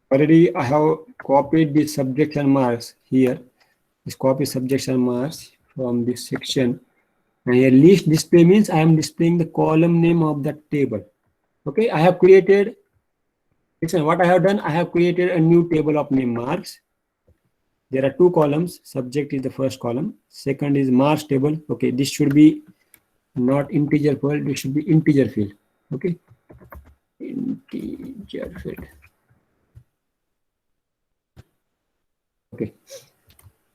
S1: already I have copied the subject and marks here. This copy subject and marks from this section. And here list display means I am displaying the column name of that table. Okay, I have created, listen, what I have done, I have created a new table of name marks. There are 2 columns. Subject is the first column. Second is marks table. Okay, this should be not integer field. This should be integer field. Okay, integer field. Okay,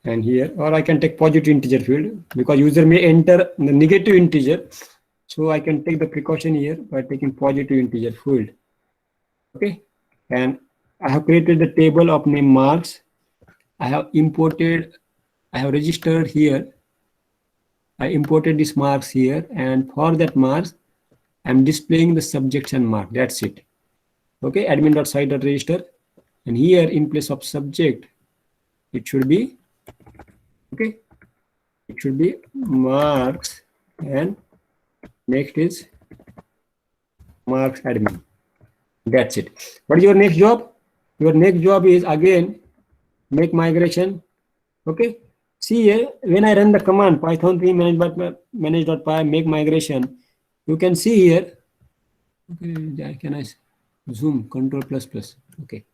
S1: and here, or I can take positive integer field because user may enter the negative integer. So I can take the precaution here by taking positive integer field. Okay, and I have created the table of name marks. I have registered here. I imported these marks here, and for that marks, I'm displaying the subjection mark. That's it. Okay, admin.site.register, and here in place of subject, it should be marks, and next is marks admin. That's it. What is your next job? Your next job is again make migration. Okay. See here, when I run the command python 3 manage.py make migration, you can see here. Okay, can I zoom? Control plus plus. Okay.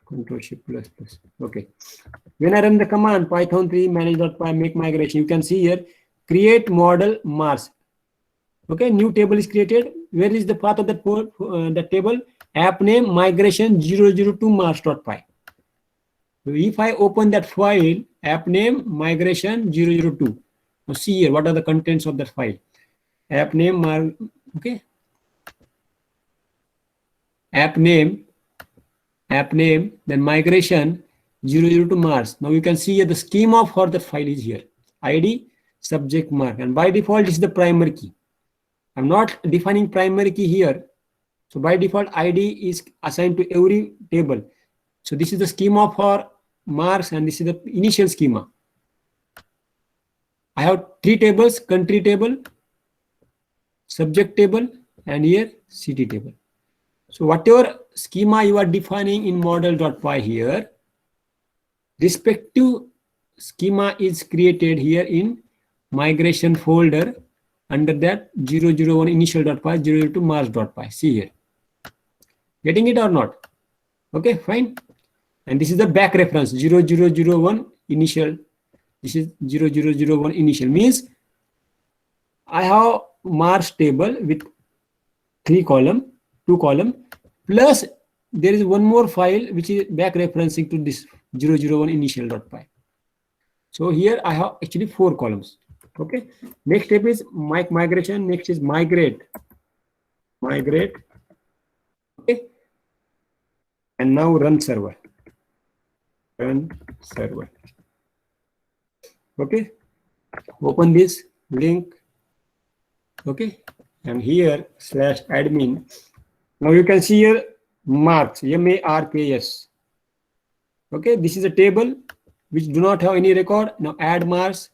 S1: Control shift plus plus. Okay. When I run the command python 3 manage.py make migration, you can see here create model Mars. Okay, new table is created. Where is the path of the table? App name migration 002 Mars.py. So if I open that file, app name migration 002. Now see here, what are the contents of that file? App name, okay. App name, then migration 002 Mars. Now you can see here the schema for the file is here. ID, subject mark, and by default this is the primary key. I'm not defining primary key here. So by default, ID is assigned to every table. So this is the schema for marks, and this is the initial schema. I have 3 tables: country table, subject table, and here city table. So whatever schema you are defining in model.py here, respective schema is created here in migration folder. Under that 001 initial.py, 002 Mars.py. See here. Getting it or not? Okay, fine. And this is the back reference 0001 initial. This is 0001 initial, means I have Mars table with 2 column, plus there is one more file which is back referencing to this 001 initial.py. So here I have actually 4 columns. Okay. Next step is migration. Next is migrate. Okay. And now run server. Okay. Open this link. Okay. And here /admin. Now you can see here marks, MARKS. Okay. This is a table which do not have any record. Now add marks.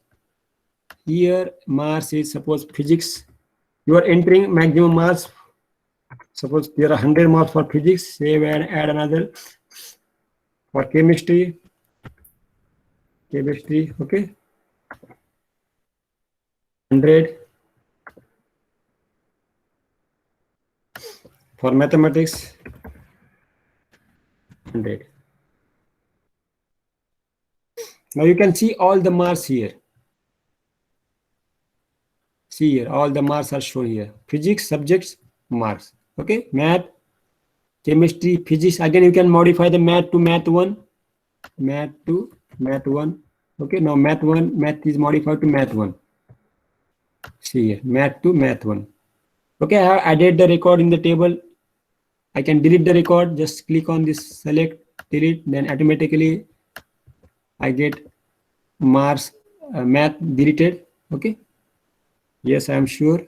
S1: Here Mars is suppose physics. You are entering maximum marks. Suppose there are 100 marks for physics. Save and add another for chemistry. Okay. 100 for mathematics. 100. Now you can see all the marks here. See here, all the marks are shown here. Physics, subjects, marks. Okay, math, chemistry, physics. Again, you can modify the math to math 1. Math to math 1. Okay, now math is modified to math 1. See here, math to math 1. Okay, I have added the record in the table. I can delete the record. Just click on this, select, delete, then automatically I get marks, math deleted. Okay. Yes, I am sure.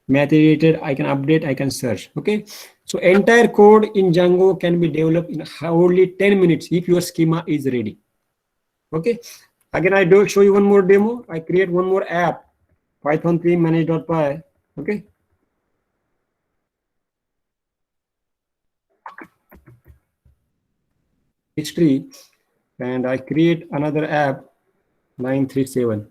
S1: Math deleted, I can update, I can search. Okay. So entire code in Django can be developed in only 10 minutes if your schema is ready. Okay. Again, I do show you one more demo. I create one more app, python 3 manage.py. Okay. History, and I create another app 937.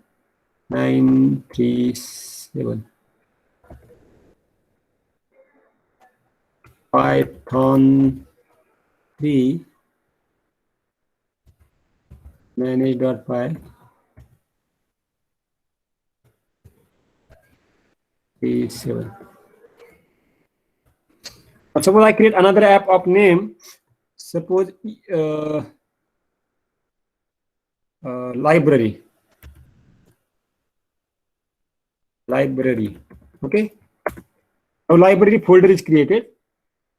S1: Python 3 manage.py 37. Suppose I create another app of name suppose library. Okay. Now library folder is created.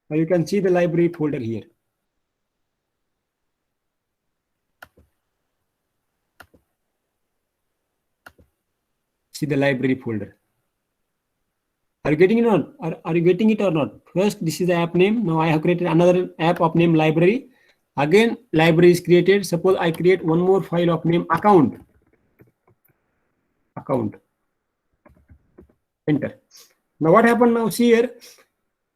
S1: Now you can see the library folder here. See the library folder. Are you getting it or not? Are you getting it or not? First, this is the app name. Now I have created another app of name library. Again, library is created. Suppose I create one more file of name account. Enter. Now what happened now? See here.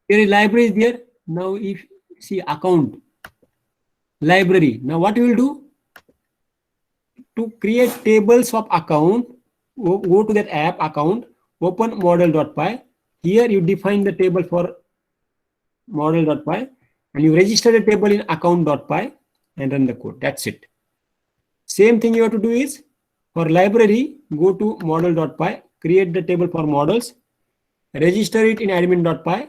S1: Here is library is there. Now if see account, library. Now what you will do? To create tables of account, go to that app account, open model.py. Here you define the table for model.py and you register the table in account.py and run the code. That's it. Same thing you have to do is for library, go to model.py, create the table for models, register it in admin.py,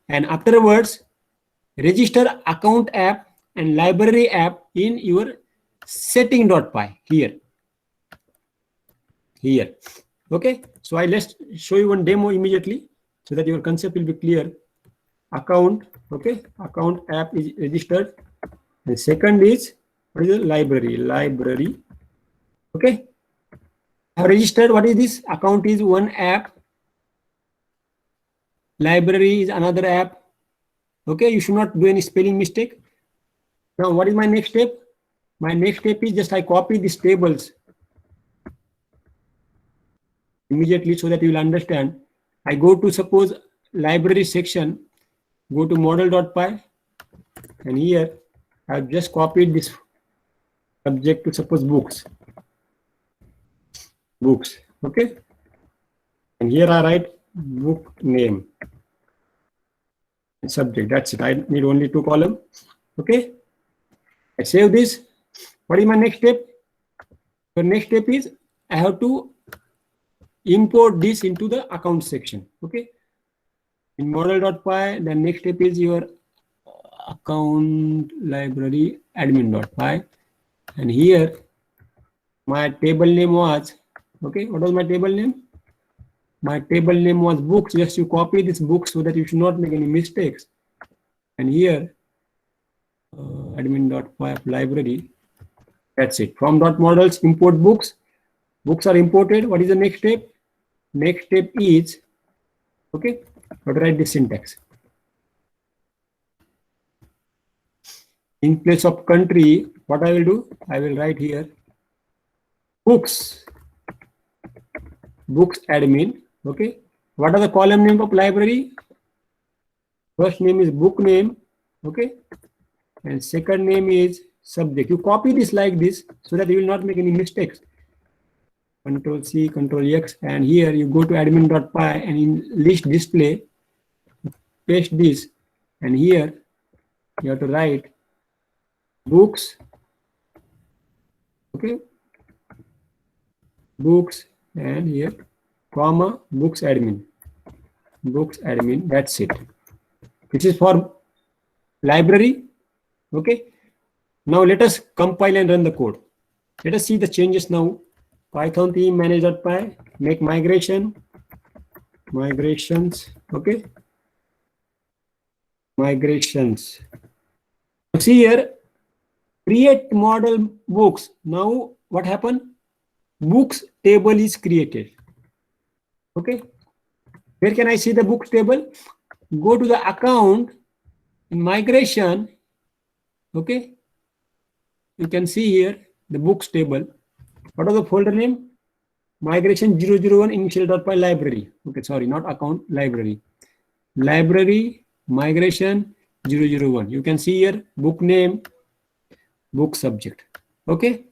S1: and afterwards register account app and library app in your setting.py here. Okay, so let's show you one demo immediately so that your concept will be clear. Account, okay, account app is registered, and second is what is the library. Okay, I have registered. What is this? Account is one app, library is another app. Okay, you should not do any spelling mistake. Now what is my next step? My next step is just I copy these tables immediately so that you will understand. I go to suppose library section, go to model.py, and here I have just copied this subject to suppose books. Okay, and here I write book name and subject. That's it. I need only 2 columns. Okay, I save this. What is my next step? The next step is I have to import this into the account section. Okay, in model.py, the next step is your account library admin.py, and here my table name was, okay, what was my table name? My table name was books. Just you copy this books so that you should not make any mistakes. And here admin.py library. That's it. From .models import books. Books are imported. What is the next step? Next step is, okay, how to write this syntax. In place of country, what I will do? I will write here books admin. Okay, what are the column name of library? First name is book name. Okay, and second name is subject. You copy this like this so that you will not make any mistakes. Control C, Control X, and here you go to admin.py and in list display, paste this, and here you have to write books. Okay, books, and here comma books admin. That's it. This is for library. Okay, now let us compile and run the code. Let us see the changes now. Python theme manage.py, make migrations. Okay, migrations. See here, create model books. Now what happened? Books table is created. Okay, where can I see the books table? Go to the account in migration. Okay, you can see here the books table. What was the folder name? Migration 001 initial.py library. Okay, sorry, not account, library. Library migration 001. You can see here book name, book subject. Okay,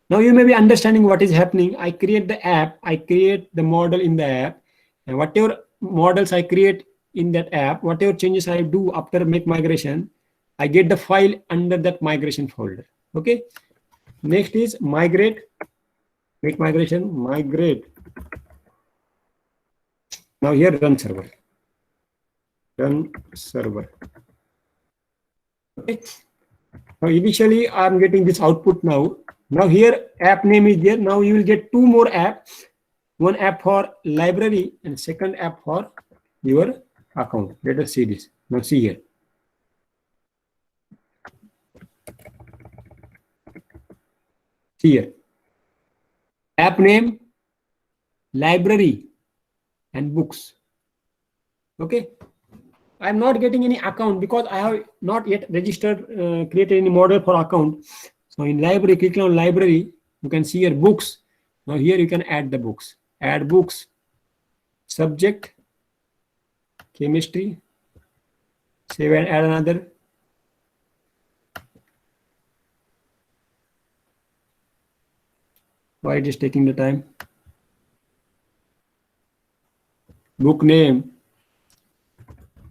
S1: now you may be understanding what is happening. I create the app, I create the model in the app, and whatever models I create in that app, whatever changes I do after make migration, I get the file under that migration folder. Okay, next is migrate. Make migration, migrate. Now here run server. Okay. Now initially I'm getting this output now. Now here app name is there. Now you will get two more apps. One app for library and second app for your account. Let us see this. Now see here. See here. App name, library, and books. Okay. I'm not getting any account because I have not yet registered, created any model for account. So in library, click on library. You can see your books. Now here you can add the books. Add books. Subject, chemistry. Save and add another. Why it is taking the time? Book name,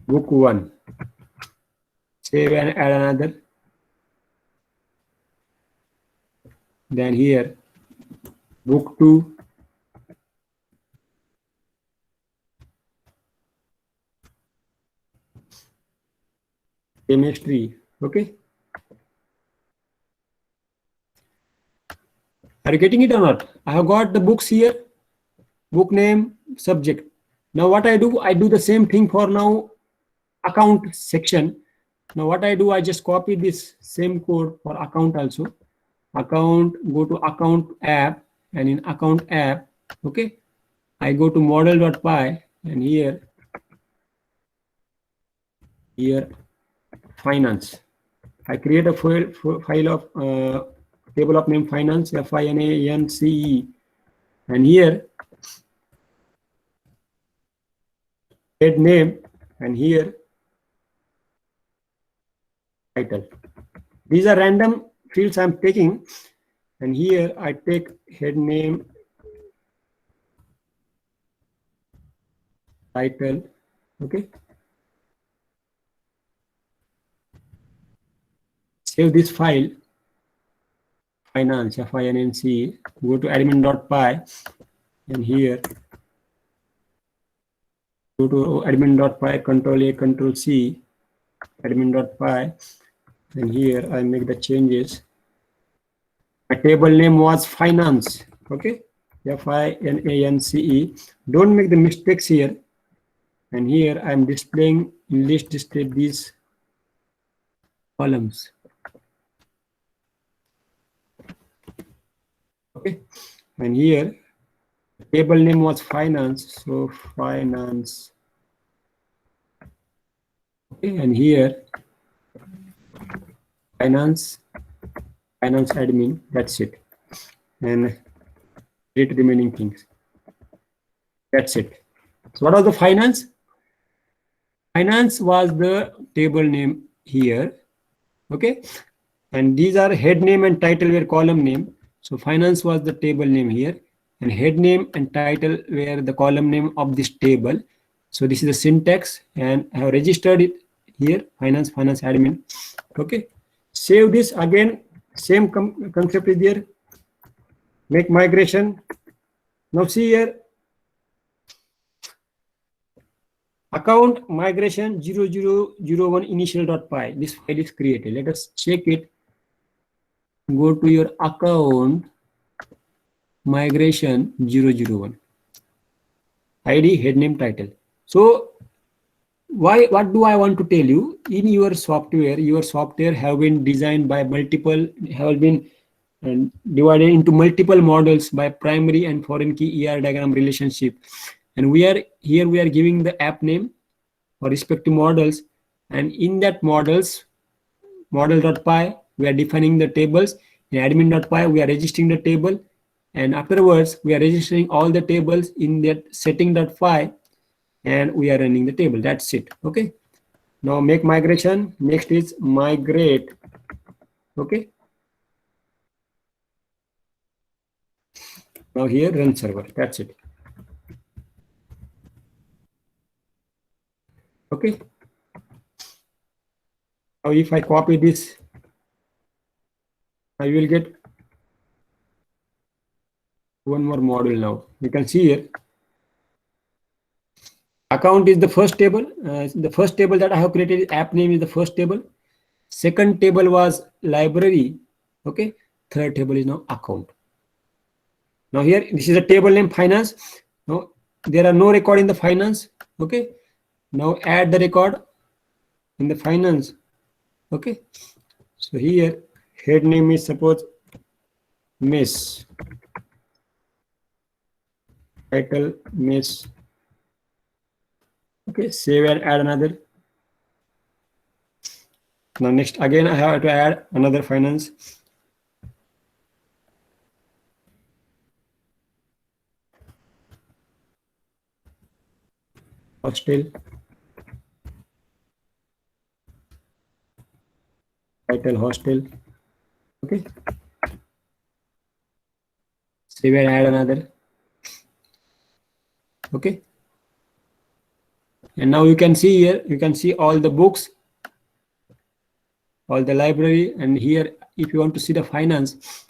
S1: book 1. Save and add another. Then here, book 2. Chemistry. Okay. Are you getting it or not? I have got the books here. Book name, subject. Now what I do the same thing for now account section. Now what I do, I just copy this same code for account also. Account, go to account app, and in account app, okay, I go to model.py, and here finance. I create a file of table of name finance, FINANCE, and here head name, and here title. These are random fields I'm taking, and here I take head name, title. Okay. Save this file, finance, FINANCE, go to admin.py, and here go to admin.py, Control A, Control C, admin.py, and here I make the changes. My table name was finance, okay, FINANCE. Don't make the mistakes here. And here I'm displaying in list display these columns. Okay, and here the table name was finance, so finance. Okay, and here finance admin. That's it, and read remaining things. That's it. So what was the finance? Finance was the table name here. Okay, and these are head name and title were column name. So finance was the table name here, and head name and title were the column name of this table. So this is the syntax, and I have registered it here, finance admin. Okay, save this again. Same concept is there. Make migration. Now see here, account migration 0001 initial.py. This file is created. Let us check it. Go to your account migration 001. ID, head name, title. So what do I want to tell you? In your software have been designed by multiple, have been divided into multiple models by primary and foreign key ER diagram relationship. And we are giving the app name for respective models, and in that models, model.py, we are defining the tables. In admin.py, we are registering the table, and afterwards we are registering all the tables in that setting.py, and we are running the table. That's it. Okay, now make migration. Next is migrate. Okay, now here run server. That's it. Okay, now if I copy this, I will get one more module. Now you can see here, account is the first table. The first table that I have created, app name is the first table. Second table was library. Okay. Third table is now account. Now here, this is a table name finance. Now there are no record in the finance. Okay. Now add the record in the finance. Okay. So here head name is suppose Miss. Title Miss. Okay. Save and add another. Now next again I have to add another finance. Hostel. Title hostel. Okay. Save and add another. Okay. And now you can see here, you can see all the books, all the library, and here if you want to see the finance,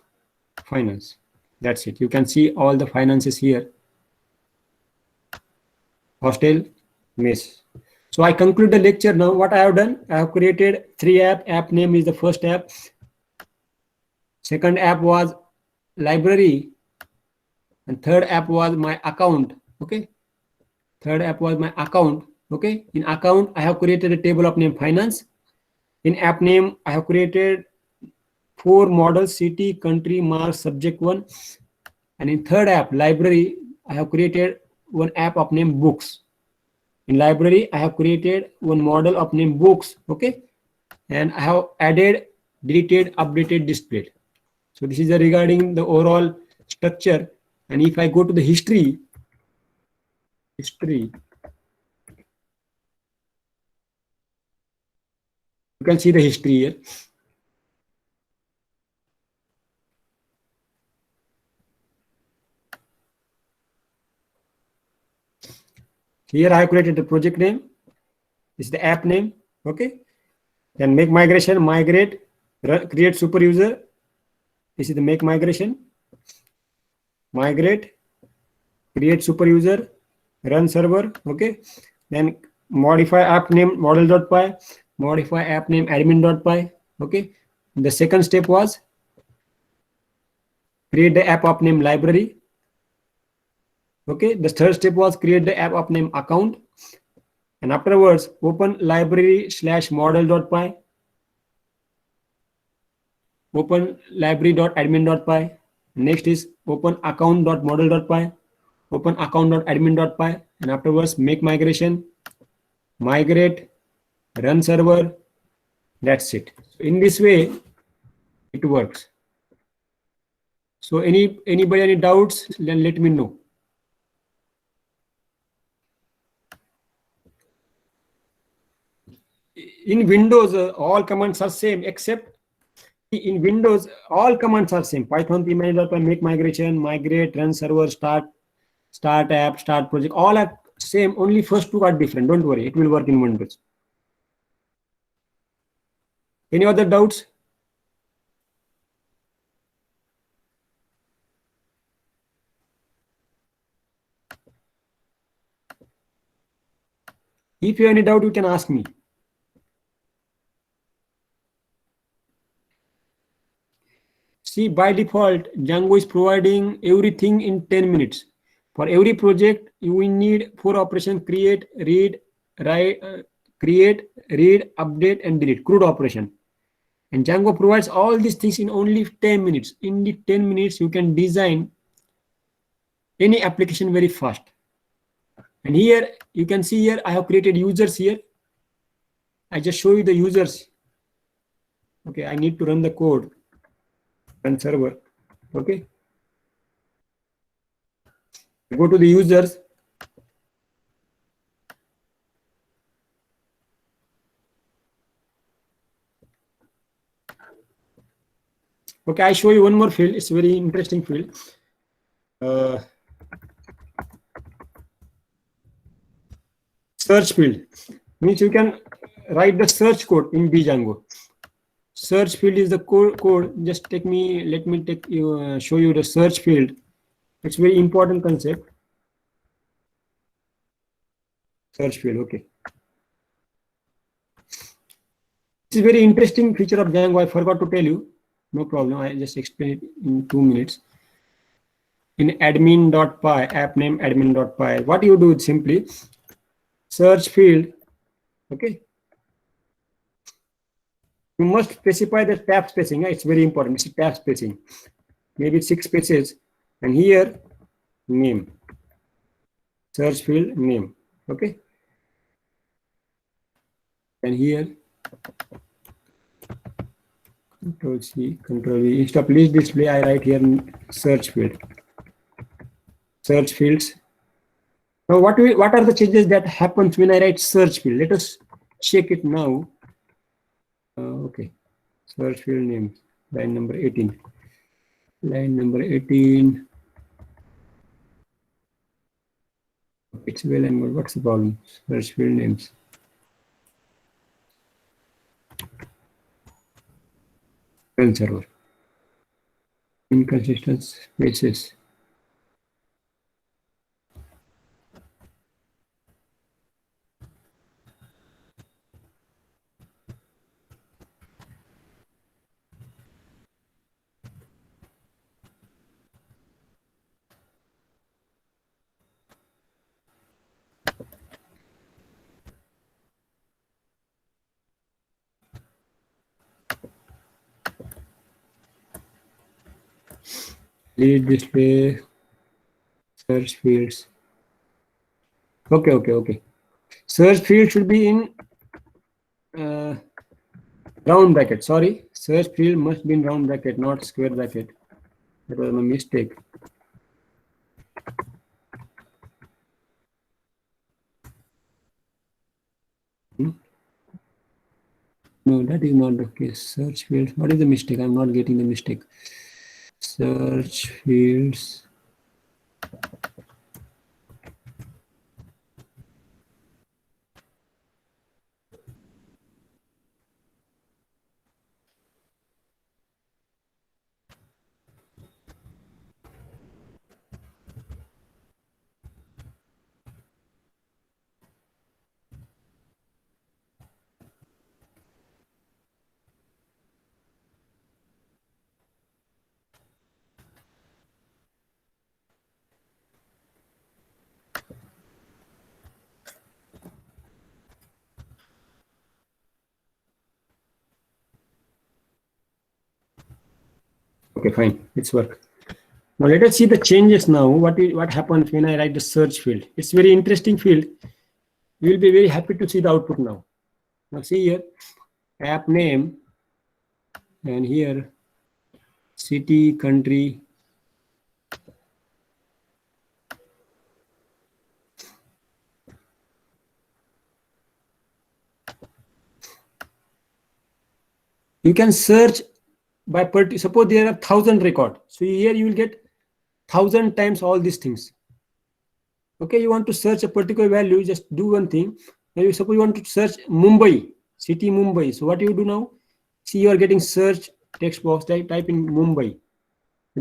S1: that's it. You can see all the finances here. Hostel, Miss. So I conclude the lecture now. What I have done, I have created 3 apps. App name is the first app. Second app was library, and third app was my account. Okay. Third app was my account. Okay. In account, I have created a table of name finance. In app name, I have created 4 models: city, country, mark, subject 1. And in third app, library, I have created one app of name books. In library, I have created one model of name books. Okay. And I have added, deleted, updated, displayed. So this is regarding the overall structure. And if I go to the history, you can see the history here. Here I have created the project name. This is the app name. Okay. Then make migration, migrate, create super user. This is the make migration, migrate, create super user, run server. Okay. Then modify app name model.py, modify app name admin.py. Okay. The second step was create the app of name library. Okay. The third step was create the app of name account. And afterwards, open library/model.py, open library.admin.py. Next is open account.model.py, open account.admin.py, and afterwards make migration, migrate, run server. That's it. In this way, it works. So anybody any doubts? Then let me know. In Windows, all commands are same, except in Windows, all commands are same. Python pmanager.py, make migration, migrate, run server, start app, start project. All are same. Only first 2 are different. Don't worry, it will work in Windows. Any other doubts? If you have any doubt, you can ask me. See, by default, Django is providing everything in 10 minutes. For every project, you will need 4 operations: create, read, write, create, read, update, and delete. CRUD operation. And Django provides all these things in only 10 minutes. In the 10 minutes, you can design any application very fast. And here, you can see here, I have created users here. I just show you the users. Okay, I need to run the code. Run server. Okay. Go to the users. Okay, I show you one more field. It's a very interesting field. Search field means you can write the search code in Django. Search field is the code. Just let me take you show you the search field. It's very important concept. Search field. Okay. This is very interesting feature of Django. I forgot to tell you. No problem. I just explain it in 2 minutes. In admin.py, app name admin.py, what you do is simply search field. Okay. You must specify the tab spacing. It's very important. It's tab spacing. Maybe 6 spaces. And here, name. Search field name. Okay. And here, Control C, Control V. Instead of list display, I write here search field. Search fields. Now, what are the changes that happens when I write search field? Let us check it now. Okay. Search field name. Line number 18. Line number 18. It's well and good. What's the problem? Search field names. Server. Inconsistent spaces. Lead display, search fields. Okay. Search field should be in round bracket. Sorry, search field must be in round bracket, not square bracket. That was my mistake. No, that is not the case. Search field. What is the mistake? I'm not getting the mistake. Search fields. Okay, fine. It's work. Now let us see the changes now. What happens when I write the search field? It's very interesting field. You will be very happy to see the output now. Now see here, app name, and here city, country. You can search by suppose there are 1,000 record. So here you will get 1,000 times all these things. Okay, you want to search a particular value, just do one thing. Maybe suppose you want to search Mumbai, city Mumbai. So what you do now? See, you are getting search text box, type in Mumbai.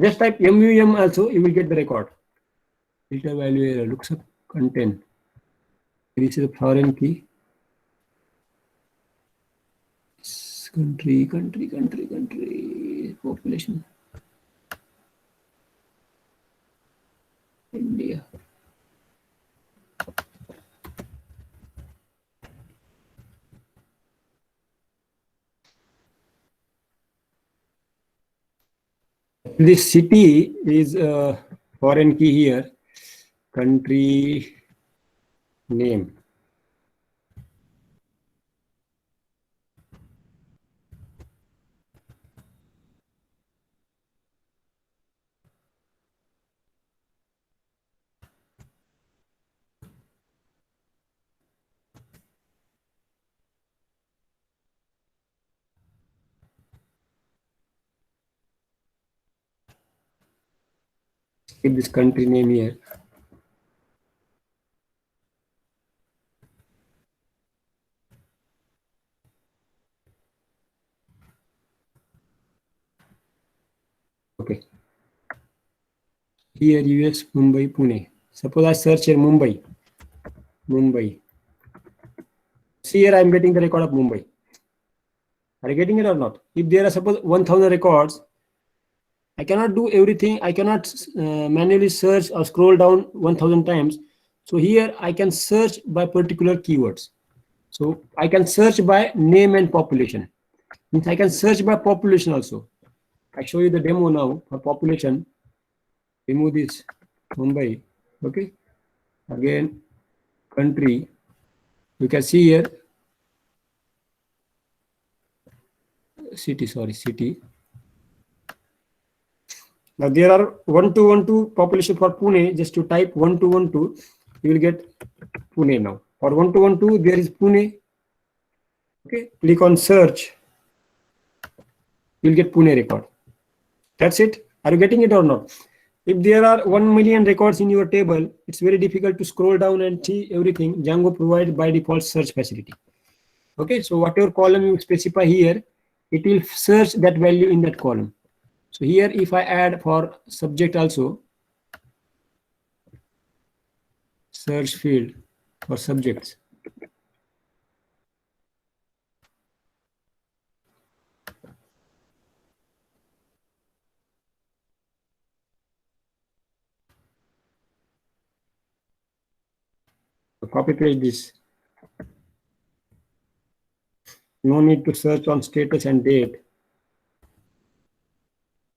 S1: Just type MUM also, you will get the record. Filter value error, looks up content. This is a foreign key. Country, population. India. This city is a foreign key here. Country name. Keep this country name here. Okay. Here US, Mumbai, Pune. Suppose I search here Mumbai. See here I am getting the record of Mumbai. Are you getting it or not? If there are suppose 1000 records, I cannot do everything. I cannot manually search or scroll down 1000 times. So here I can search by particular keywords. So I can search by name and population. Means I can search by population also. I show you the demo now for population. Remove this Mumbai. Okay. Again, country. You can see here city. Sorry, city. Now there are 1212 population for Pune. Just to type 1212, you will get Pune now. For 1212, there is Pune. Okay, click on search. You'll get Pune record. That's it. Are you getting it or not? If there are 1 million records in your table, it's very difficult to scroll down and see everything. Django provides by default search facility. Okay, so whatever column you specify here, it will search that value in that column. So here, if I add for subject also, search field for subjects. So copy paste this. No need to search on status and date.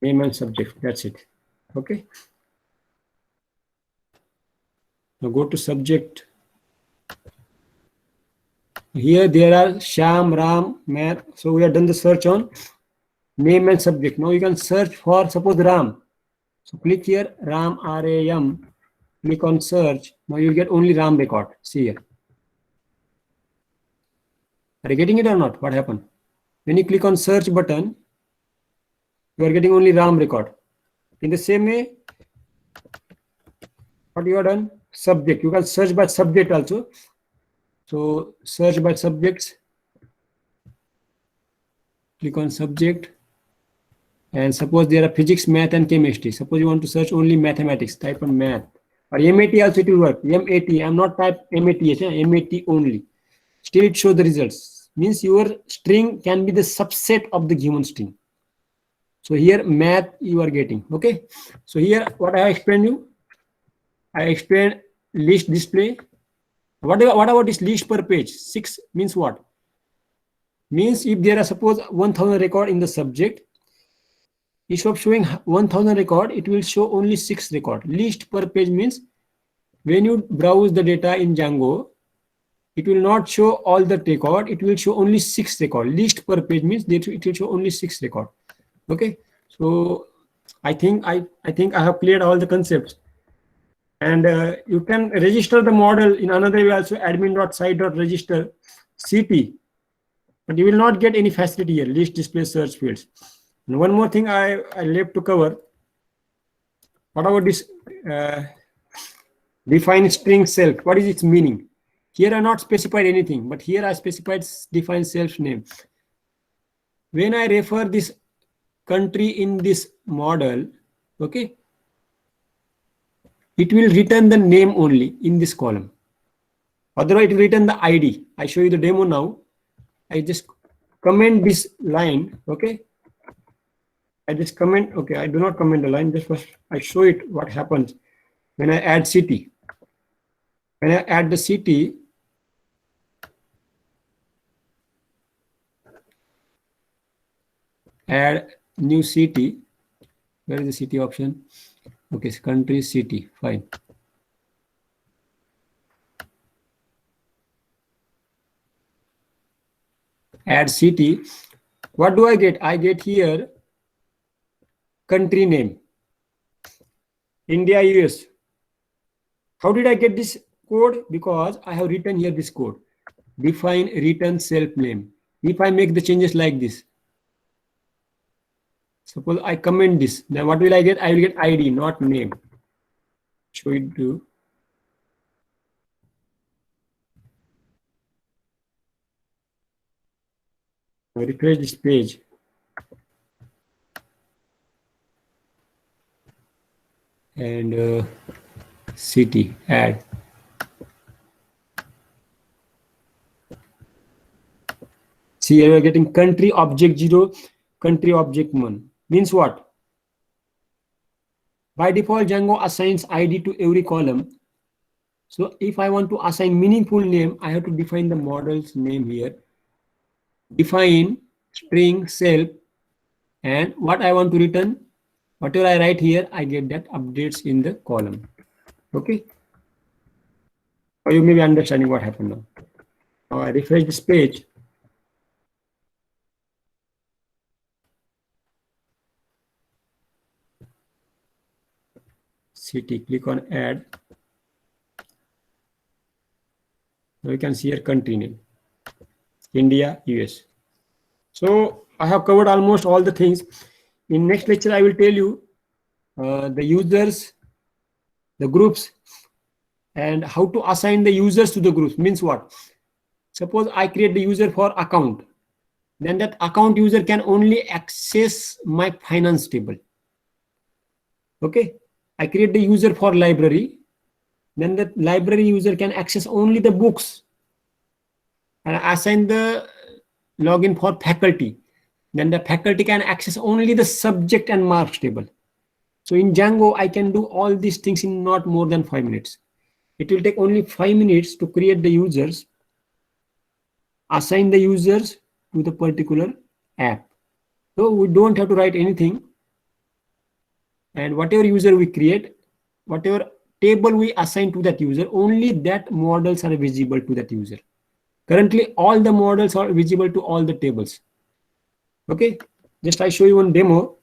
S1: Name and subject. That's it. Okay. Now go to subject. Here there are Sham, Ram, Math. So we have done the search on name and subject. Now you can search for suppose Ram. So click here Ram, RAM. Click on search. Now you get only Ram record. See here. Are you getting it or not? What happened? When you click on search button, you are getting only Ram record. In the same way, what you have done? Subject. You can search by subject also. So search by subjects. Click on subject. And suppose there are physics, math, and chemistry. Suppose you want to search only mathematics. Type on math. Or MAT also it will work. MAT. I'm not type MATH. MAT only. Still it shows the results. Means your string can be the subset of the given string. So here math you are getting. Okay. So here what I explained you. I explained list display. What about this list per page? 6 means what? Means if there are suppose 1000 record in the subject, instead of showing 1000 record, it will show only 6 record. List per page means when you browse the data in Django, it will not show all the record. It will show only 6 record. List per page means it will show only 6 record. Okay. So I think I have cleared all the concepts. And you can register the model in another way also, admin.site.register CT. But you will not get any facility here, list display search fields. And one more thing I left to cover. What about this define string self? What is its meaning? Here I not specified anything, but here I specified define self name. When I refer this country in this model, okay, it will return the name only in this column. Otherwise, it will return the ID. I show you the demo now. I just comment this line, okay. I just comment, okay, I do not comment the line, just first I show it what happens when I add city. When I add the city, add new city. Where is the city option? Okay, so country, city, fine. Add city. What do I get? I get here country name. India, US. How did I get this code? Because I have written here this code. Define return self name. If I make the changes like this, suppose I comment this, then what will I get? I will get ID, not name. Show it to. I refresh this page. And city, add. See, here we are getting country object 0, country object 1. Means what? By default, Django assigns ID to every column. So if I want to assign meaningful name, I have to define the model's name here. Define string self, and what I want to return, whatever I write here, I get that updates in the column. Okay. Or you may be understanding what happened now. Now I refresh this page. City, click on add. Now you can see your country name, India, US. So I have covered almost all the things. In next lecture, I will tell you the users, the groups, and how to assign the users to the groups. Means what? Suppose I create the user for account, then that account user can only access my finance table. Okay. I create the user for library, then the library user can access only the books. And I assign the login for faculty, then the faculty can access only the subject and marks table. So in Django, I can do all these things in not more than 5 minutes. It will take only 5 minutes to create the users, assign the users to the particular app. So we don't have to write anything. And whatever user we create, whatever table we assign to that user, only that models are visible to that user. Currently, all the models are visible to all the tables. Okay, just I show you one demo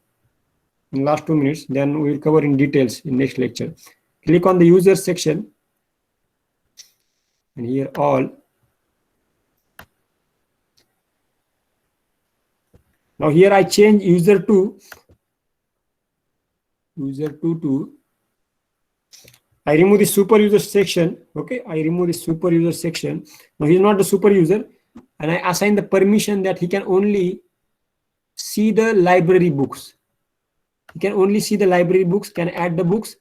S1: in last 2 minutes, then we will cover in details in next lecture. Click on the user section, and here all. Now here I change user to I remove the super user section. Okay, I remove the super user section. Now he's not the super user, and I assign the permission that he can only see the library books. He can only see the library books, can add the books,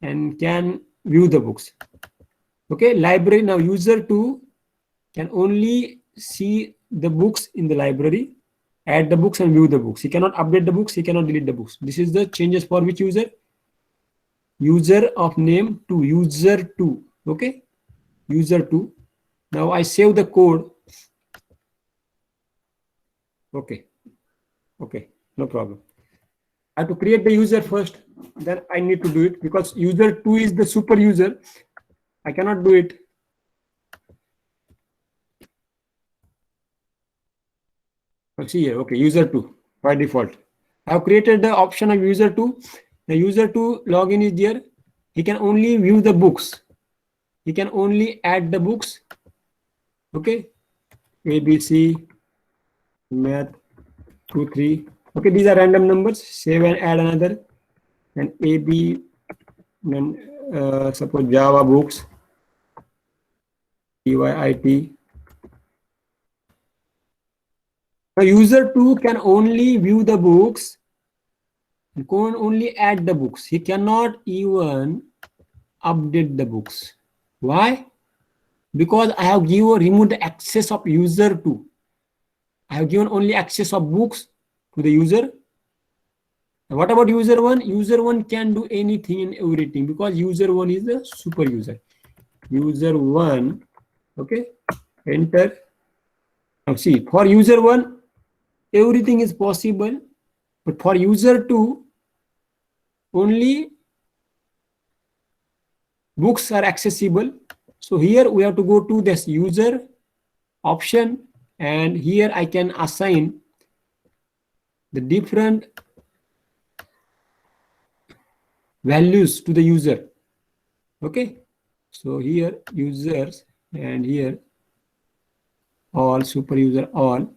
S1: and can view the books. Okay, library. Now user 2 can only see the books in the library, add the books and view the books. He cannot update the books, he cannot delete the books. This is the changes for which user? User of name to user 2. Okay, user 2. Now I save the code. Okay, no problem. I have to create the user first, then I need to do it because user 2 is the super user. I cannot do it. Let's see here. Okay, user 2 by default. I have created the option of user 2. The user 2 login is there. He can only view the books. He can only add the books. Okay, ABC, math 2, 3. Okay, these are random numbers. Save and add another. And AB, then suppose Java books, PYIT. Now user 2 can only view the books, and can only add the books. He cannot even update the books. Why? Because I have removed the access of user 2. I have given only access of books to the user. And what about user 1? User 1 can do anything and everything because user 1 is the super user. User 1, okay, enter. Now see, for user 1, everything is possible, but for user 2, only books are accessible. So here we have to go to this user option, and here I can assign the different values to the user. Okay, so here users, and here all, super user all.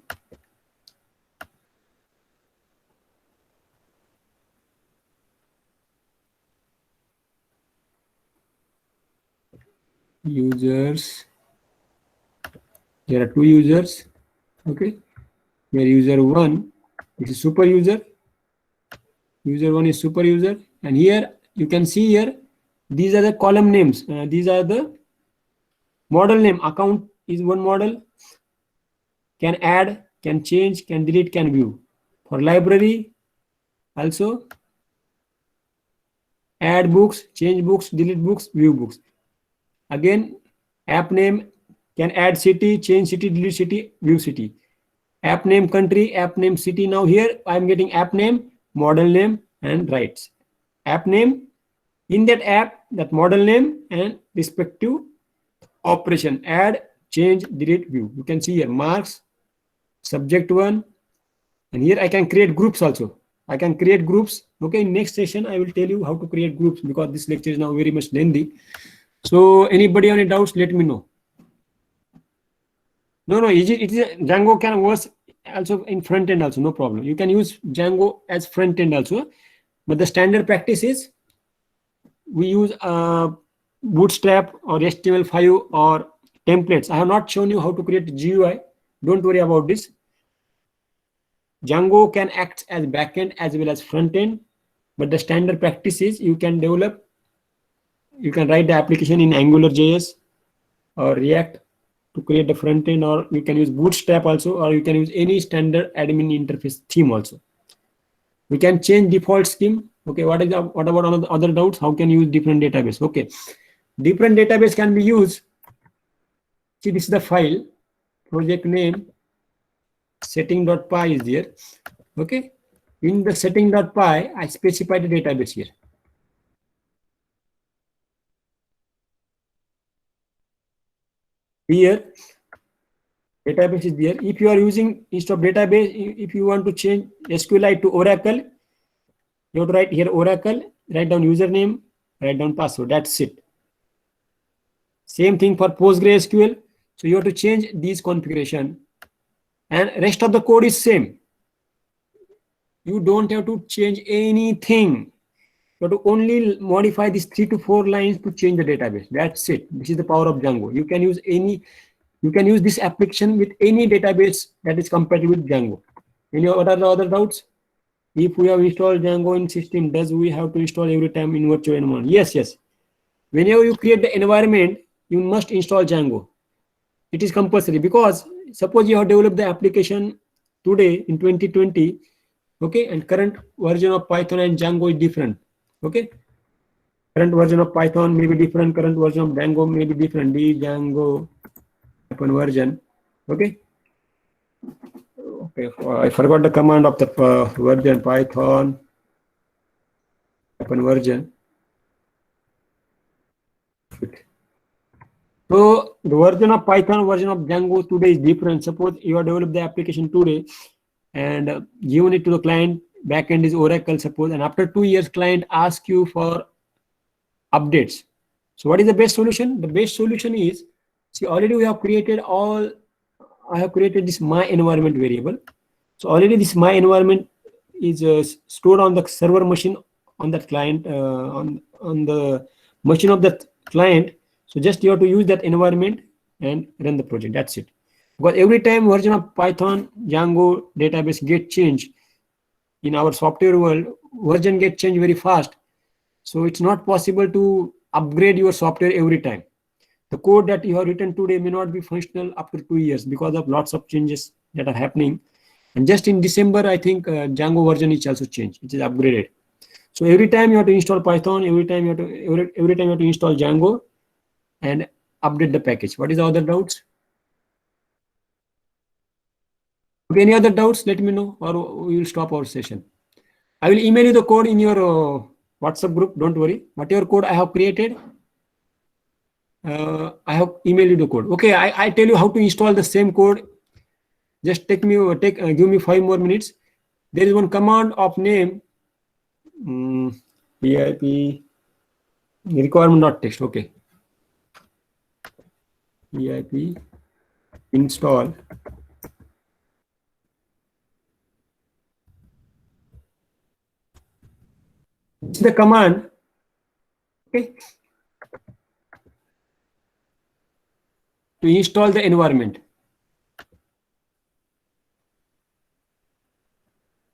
S1: Users, there are 2 users. Okay, here user 1 is super user, user 1 is super user, and here you can see here these are the column names. These are the model name. Account is one model, can add, can change, can delete, can view. For library, also add books, change books, delete books, view books. Again, app name can add city, change city, delete city, view city. App name country, app name city. Now here I'm getting app name, model name, and rights. App name, in that app, that model name and respective operation, add, change, delete, view. You can see here marks, subject one, and here I can create groups also. I can create groups. Okay, in next session I will tell you how to create groups, because this lecture is now very much lengthy. So anybody any doubts, let me know. No, it is Django can work also in front end also, no problem. You can use Django as front end also, but the standard practice is we use Bootstrap or HTML5 or templates. I have not shown you how to create GUI. Don't worry about this. Django can act as backend as well as front end, but the standard practice is you can write the application in AngularJS or React to create the front end, or you can use Bootstrap also, or you can use any standard admin interface theme also. We can change default scheme. Okay, what about other doubts? How can you use different database? Okay, different database can be used. See, this is the file, project name, setting.py is there. Okay, in the setting.py, I specified the database here. Here, database is there. If you are using, instead of database, if you want to change SQLite to Oracle, you have to write here Oracle, write down username, write down password. That's it. Same thing for PostgreSQL. So you have to change these configuration, and rest of the code is same. You don't have to change anything. You have to only modify these 3 to 4 lines to change the database. That's it. This is the power of Django. You can use this application with any database that is compatible with Django. What are the other doubts? If we have installed Django in system, does we have to install every time in virtual environment? Yes. Whenever you create the environment, you must install Django. It is compulsory, because suppose you have developed the application today in 2020, okay, and current version of Python and Django is different. Okay, current version of Python may be different, current version of Django may be different. Django version. Okay, I forgot the command of the version, Python version. So the version of Python, version of Django today is different. Suppose you have developed the application today and given it to the client, backend is Oracle, suppose, and after 2 years, client asks you for updates. So what is the best solution? The best solution is, see, already we have created I have created this my environment variable. So already this my environment is stored on the server machine on that client, on the machine of that client. So just you have to use that environment and run the project. That's it. Because every time version of Python, Django database get changed in our software world, version get changed very fast. So it's not possible to upgrade your software every time. The code that you have written today may not be functional after 2 years because of lots of changes that are happening. And just in December, I think Django version is also changed. It is upgraded. So every time you have to install Python, every time you have to install Django and update the package. What is the other doubts? Okay, any other doubts? Let me know, or we will stop our session. I will email you the code in your WhatsApp group. Don't worry. Whatever code I have created, I have emailed you the code. Okay, I tell you how to install the same code. Just give me 5 more minutes. There is one command of name, pip requirement.txt. Okay, pip install. This is the command. Okay, to install the environment.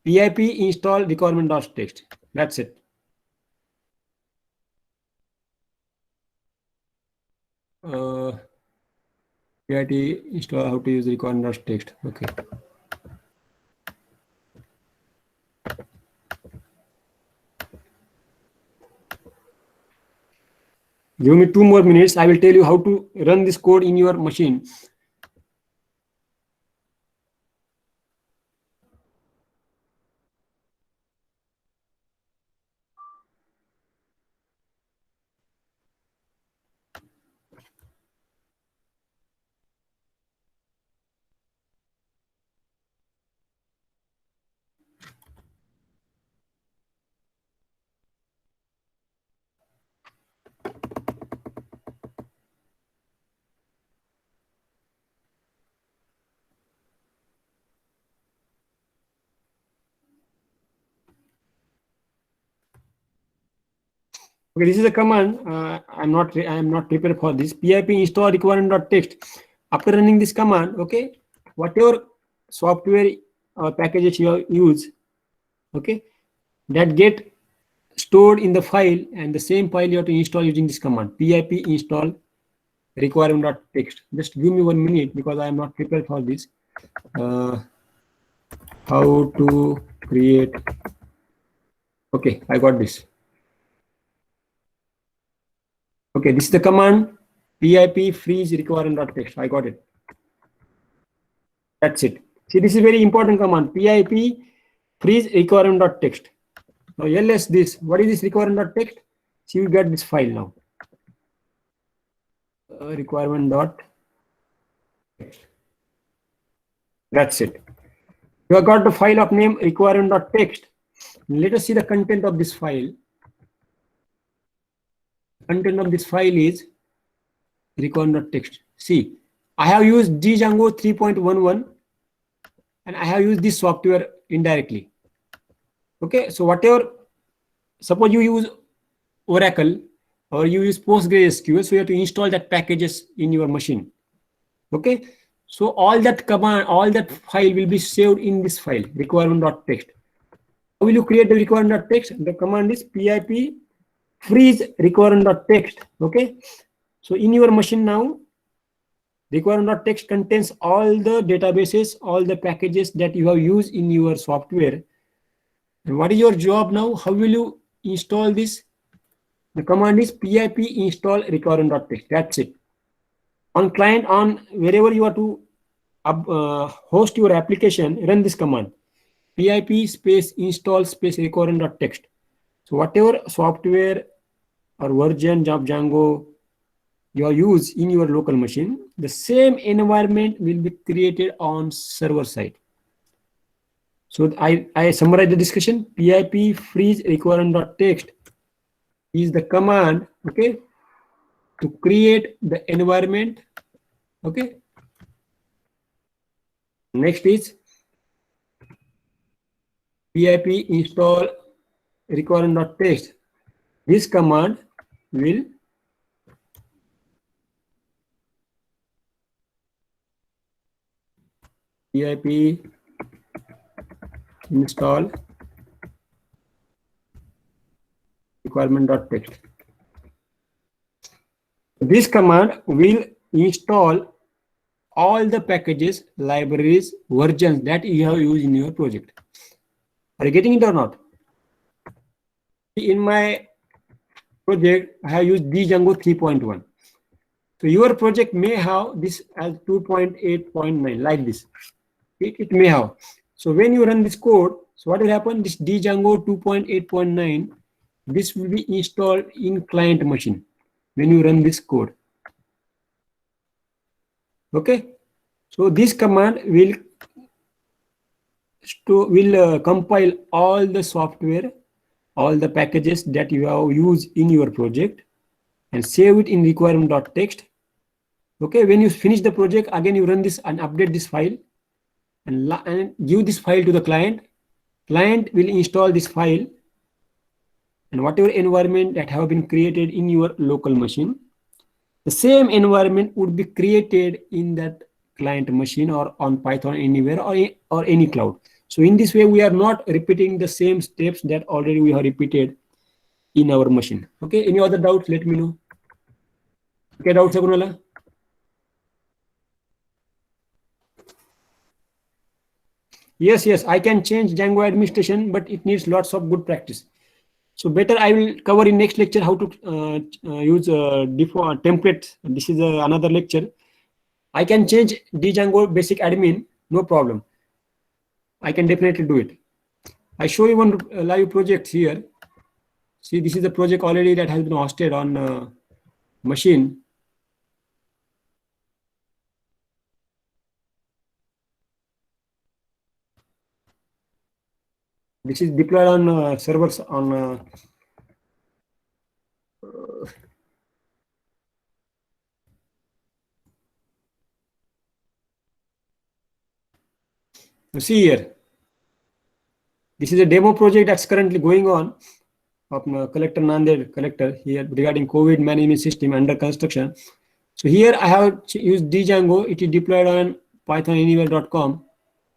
S1: Pip install requirement.txt. That's it. PIT install how to use requirement.txt. Okay. Give me 2 more minutes. I will tell you how to run this code in your machine. Okay, this is a command. I am not prepared for this. PIP install requirement.txt. After running this command, okay, whatever software or packages you use, okay, that get stored in the file, and the same file you have to install using this command. PIP install requirement.txt. Just give me 1 minute because I am not prepared for this. How to create. Okay, I got this. Okay, this is the command PIP freeze requirement.txt. I got it. That's it. See, this is very important command. PIP freeze requirement.txt. Now ls this. What is this requirement.txt? See, you get this file now. Requirement.txt. That's it. You have got the file of name requirement.txt. Let us see the content of this file. Content of this file is requirement.txt. See, I have used Django 3.11 and I have used this software indirectly. Okay, so whatever, suppose you use Oracle or you use PostgreSQL, so you have to install that packages in your machine. Okay, so all that command, all that file will be saved in this file requirement.txt. How will you create the requirement.txt? The command is PIP freeze requirement.txt. Okay, so in your machine now, requirement.txt contains all the databases, all the packages that you have used in your software. And what is your job now? How will you install this? The command is PIP install requirement.txt. That's it. On client, on wherever you are to host your application, run this command. PIP space install space requirement.txt. So whatever software or version of Django you use in your local machine, the same environment will be created on server side. So I summarize the discussion. PIP freeze requirement.txt is the command, okay, to create the environment. Okay. Next is PIP install requirement.txt. This command will PIP install requirement.txt. This command will install all the packages, libraries, versions that you have used in your project. Are you getting it or not? In my project, I have used Django 3.1. So your project may have this as 2.8.9 like this. It may have. So when you run this code, so what will happen? This Django 2.8.9, this will be installed in client machine when you run this code. Okay. So this command will compile all the software, all the packages that you have used in your project and save it in requirement.txt. Okay, when you finish the project, again you run this and update this file and give this file to the client. Client will install this file and whatever environment that have been created in your local machine, the same environment would be created in that client machine or on Python anywhere or any cloud. So in this way, we are not repeating the same steps that already we have repeated in our machine. Okay, any other doubts? Let me know. Okay, doubts, Agunala? Yes, I can change Django administration, but it needs lots of good practice. So better I will cover in next lecture how to use default templates. This is another lecture. I can change Django basic admin, no problem. I can definitely do it. I show you one live project here. See, this is a project already that has been hosted on machine. This is deployed on servers on see here. This is a demo project that's currently going on of collector Nanded collector here regarding COVID management system under construction. So here I have used Django. It is deployed on pythonanywhere.com.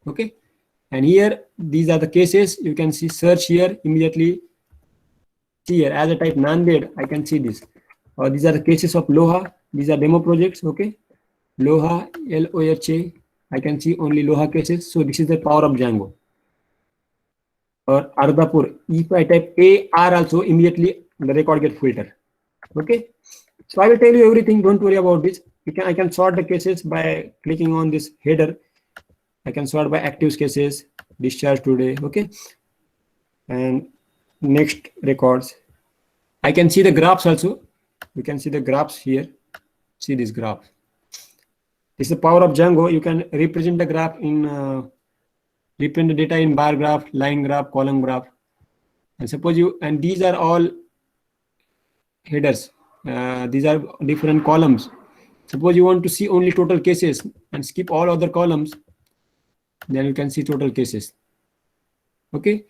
S1: Okay. And here, these are the cases. You can see search here immediately. See here, as I type Nanded, I can see this. These are the cases of Loha. These are demo projects. Okay. Loha, Loha. I can see only Loha cases. So this is the power of Django. Or Ardapur. If I type AR also, immediately the record gets filtered. Okay. So I will tell you everything. Don't worry about this. I can sort the cases by clicking on this header. I can sort by active cases, discharge today. Okay. And next records. I can see the graphs also. You can see the graphs here. See this graph. This is the power of Django. You can represent the graph in represent the data in bar graph, line graph, column graph. And suppose and these are all headers. These are different columns. Suppose you want to see only total cases and skip all other columns, then you can see total cases. Okay.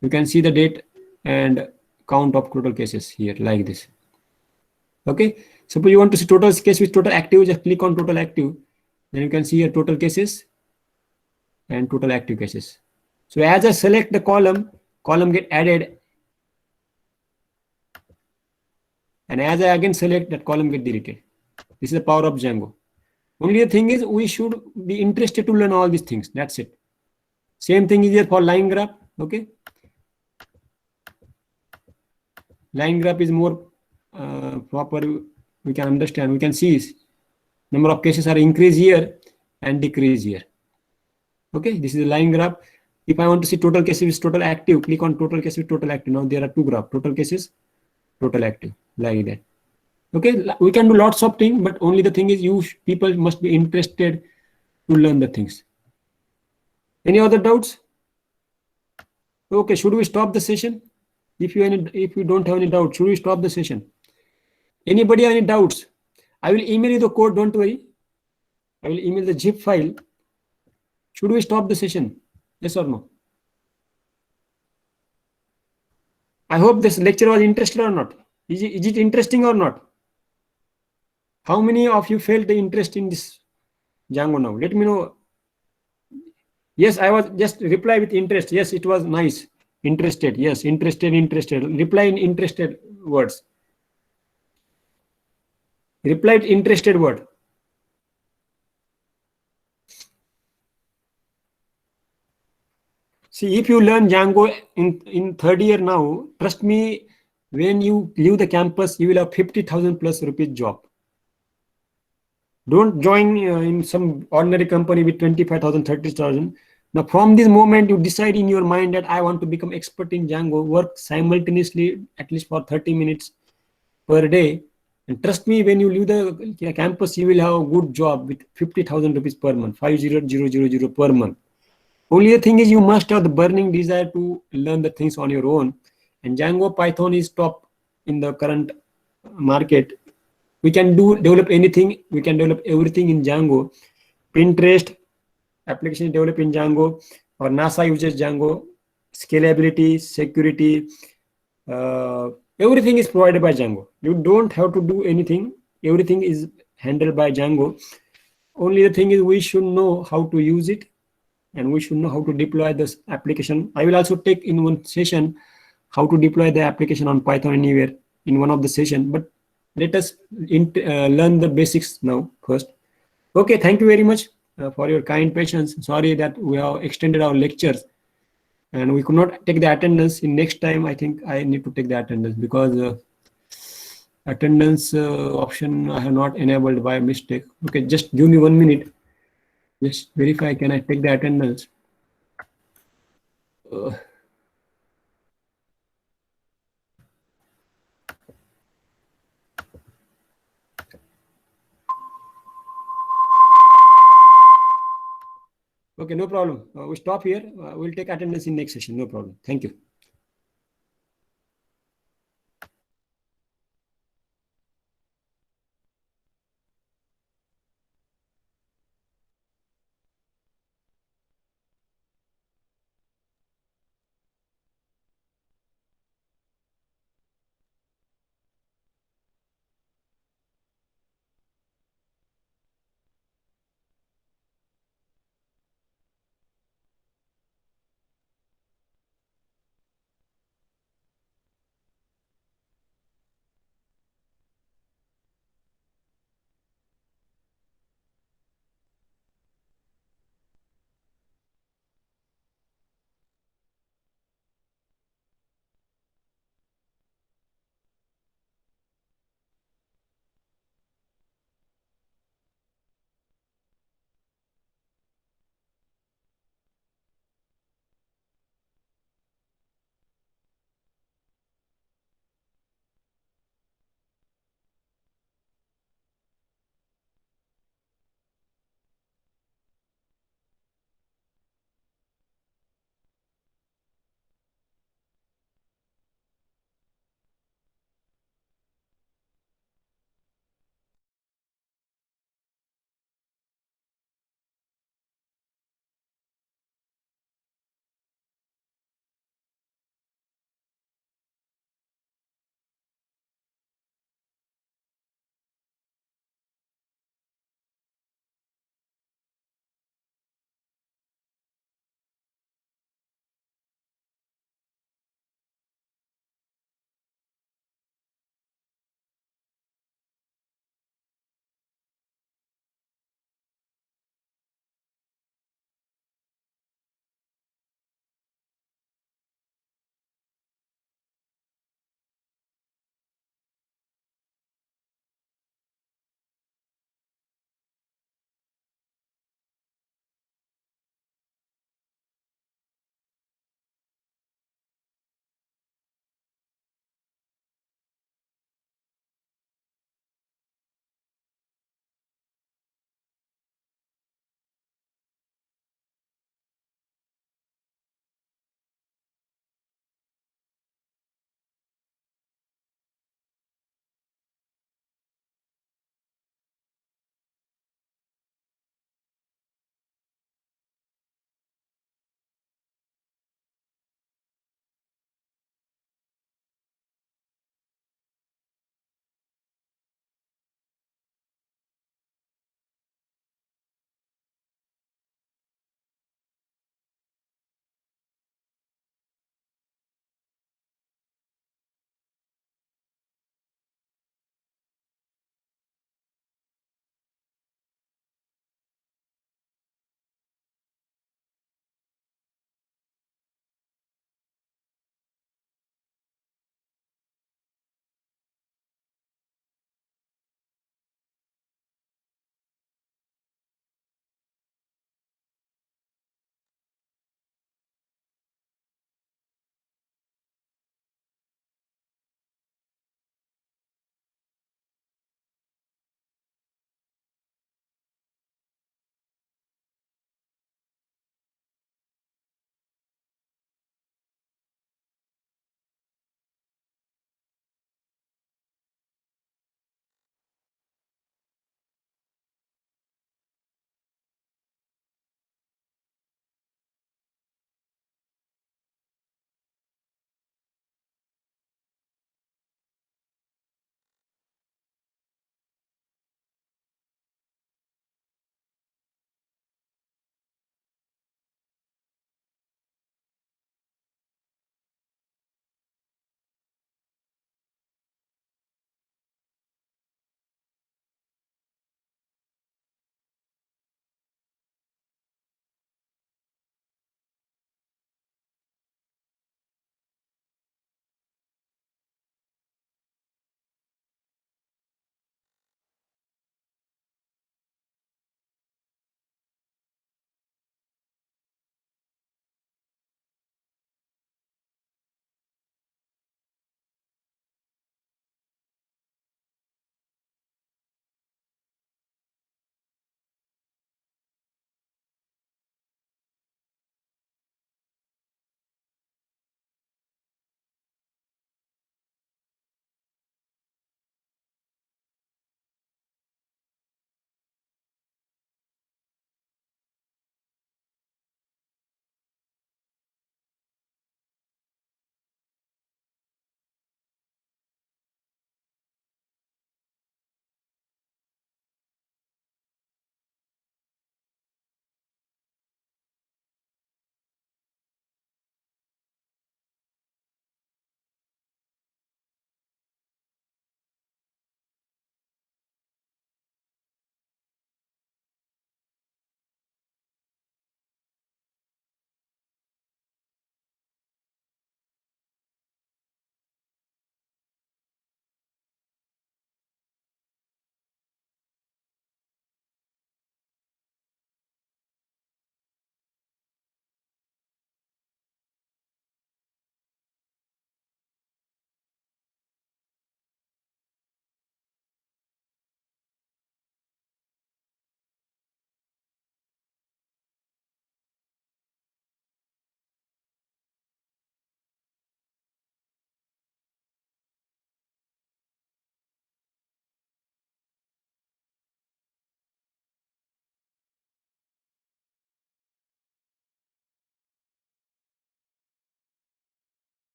S1: You can see the date and count of total cases here like this. Okay. Suppose you want to see total case with total active, just click on total active. Then you can see here total cases and total active cases. So as I select the column get added. And as I again select, that column get deleted. This is the power of Django. Only the thing is we should be interested to learn all these things. That's it. Same thing is here for line graph. Okay. Line graph is more proper. We can understand. We can see number of cases are increase here and decrease here. Okay. This is the line graph. If I want to see total cases with total active, click on total cases with total active. Now there are two graphs, total cases, total active, like that. Okay. We can do lots of things, but only the thing is people must be interested to learn the things. Any other doubts? Okay. Should we stop the session? If you don't have any doubts, should we stop the session? Anybody have any doubts? I will email you the code. Don't worry. I will email the zip file. Should we stop the session? Yes or no? I hope this lecture was interesting or not. Is it interesting or not? How many of you felt the interest in this Django now? Let me know. Yes, I was just reply with interest. Yes, it was nice. Interested. Yes, interested. Reply in interested words. Reply with interested word. See, if you learn Django in third year now, trust me, when you leave the campus, you will have 50,000 plus rupees job. Don't join in some ordinary company with 25,000, 30,000. Now, from this moment, you decide in your mind that I want to become expert in Django, work simultaneously at least for 30 minutes per day. And trust me, when you leave the campus, you will have a good job with 50,000 rupees per month, 50,000 per month. Only the thing is you must have the burning desire to learn the things on your own. And Django Python is top in the current market. We can develop anything. We can develop everything in Django. Pinterest application developed in Django, or NASA uses Django. Scalability, security, everything is provided by Django. You don't have to do anything. Everything is handled by Django. Only the thing is we should know how to use it, and we should know how to deploy this application. I will also take in one session how to deploy the application on Python Anywhere in one of the session. But let us learn the basics now first. Okay, thank you very much. for your kind patience. Sorry that we have extended our lectures and we could not take the attendance. In next time, I think I need to take the attendance because attendance option I have not enabled by mistake. Okay, just give me 1 minute. Just verify, can I take the attendance? Okay, no problem. We stop here. We'll take attendance in next session. No problem. Thank you.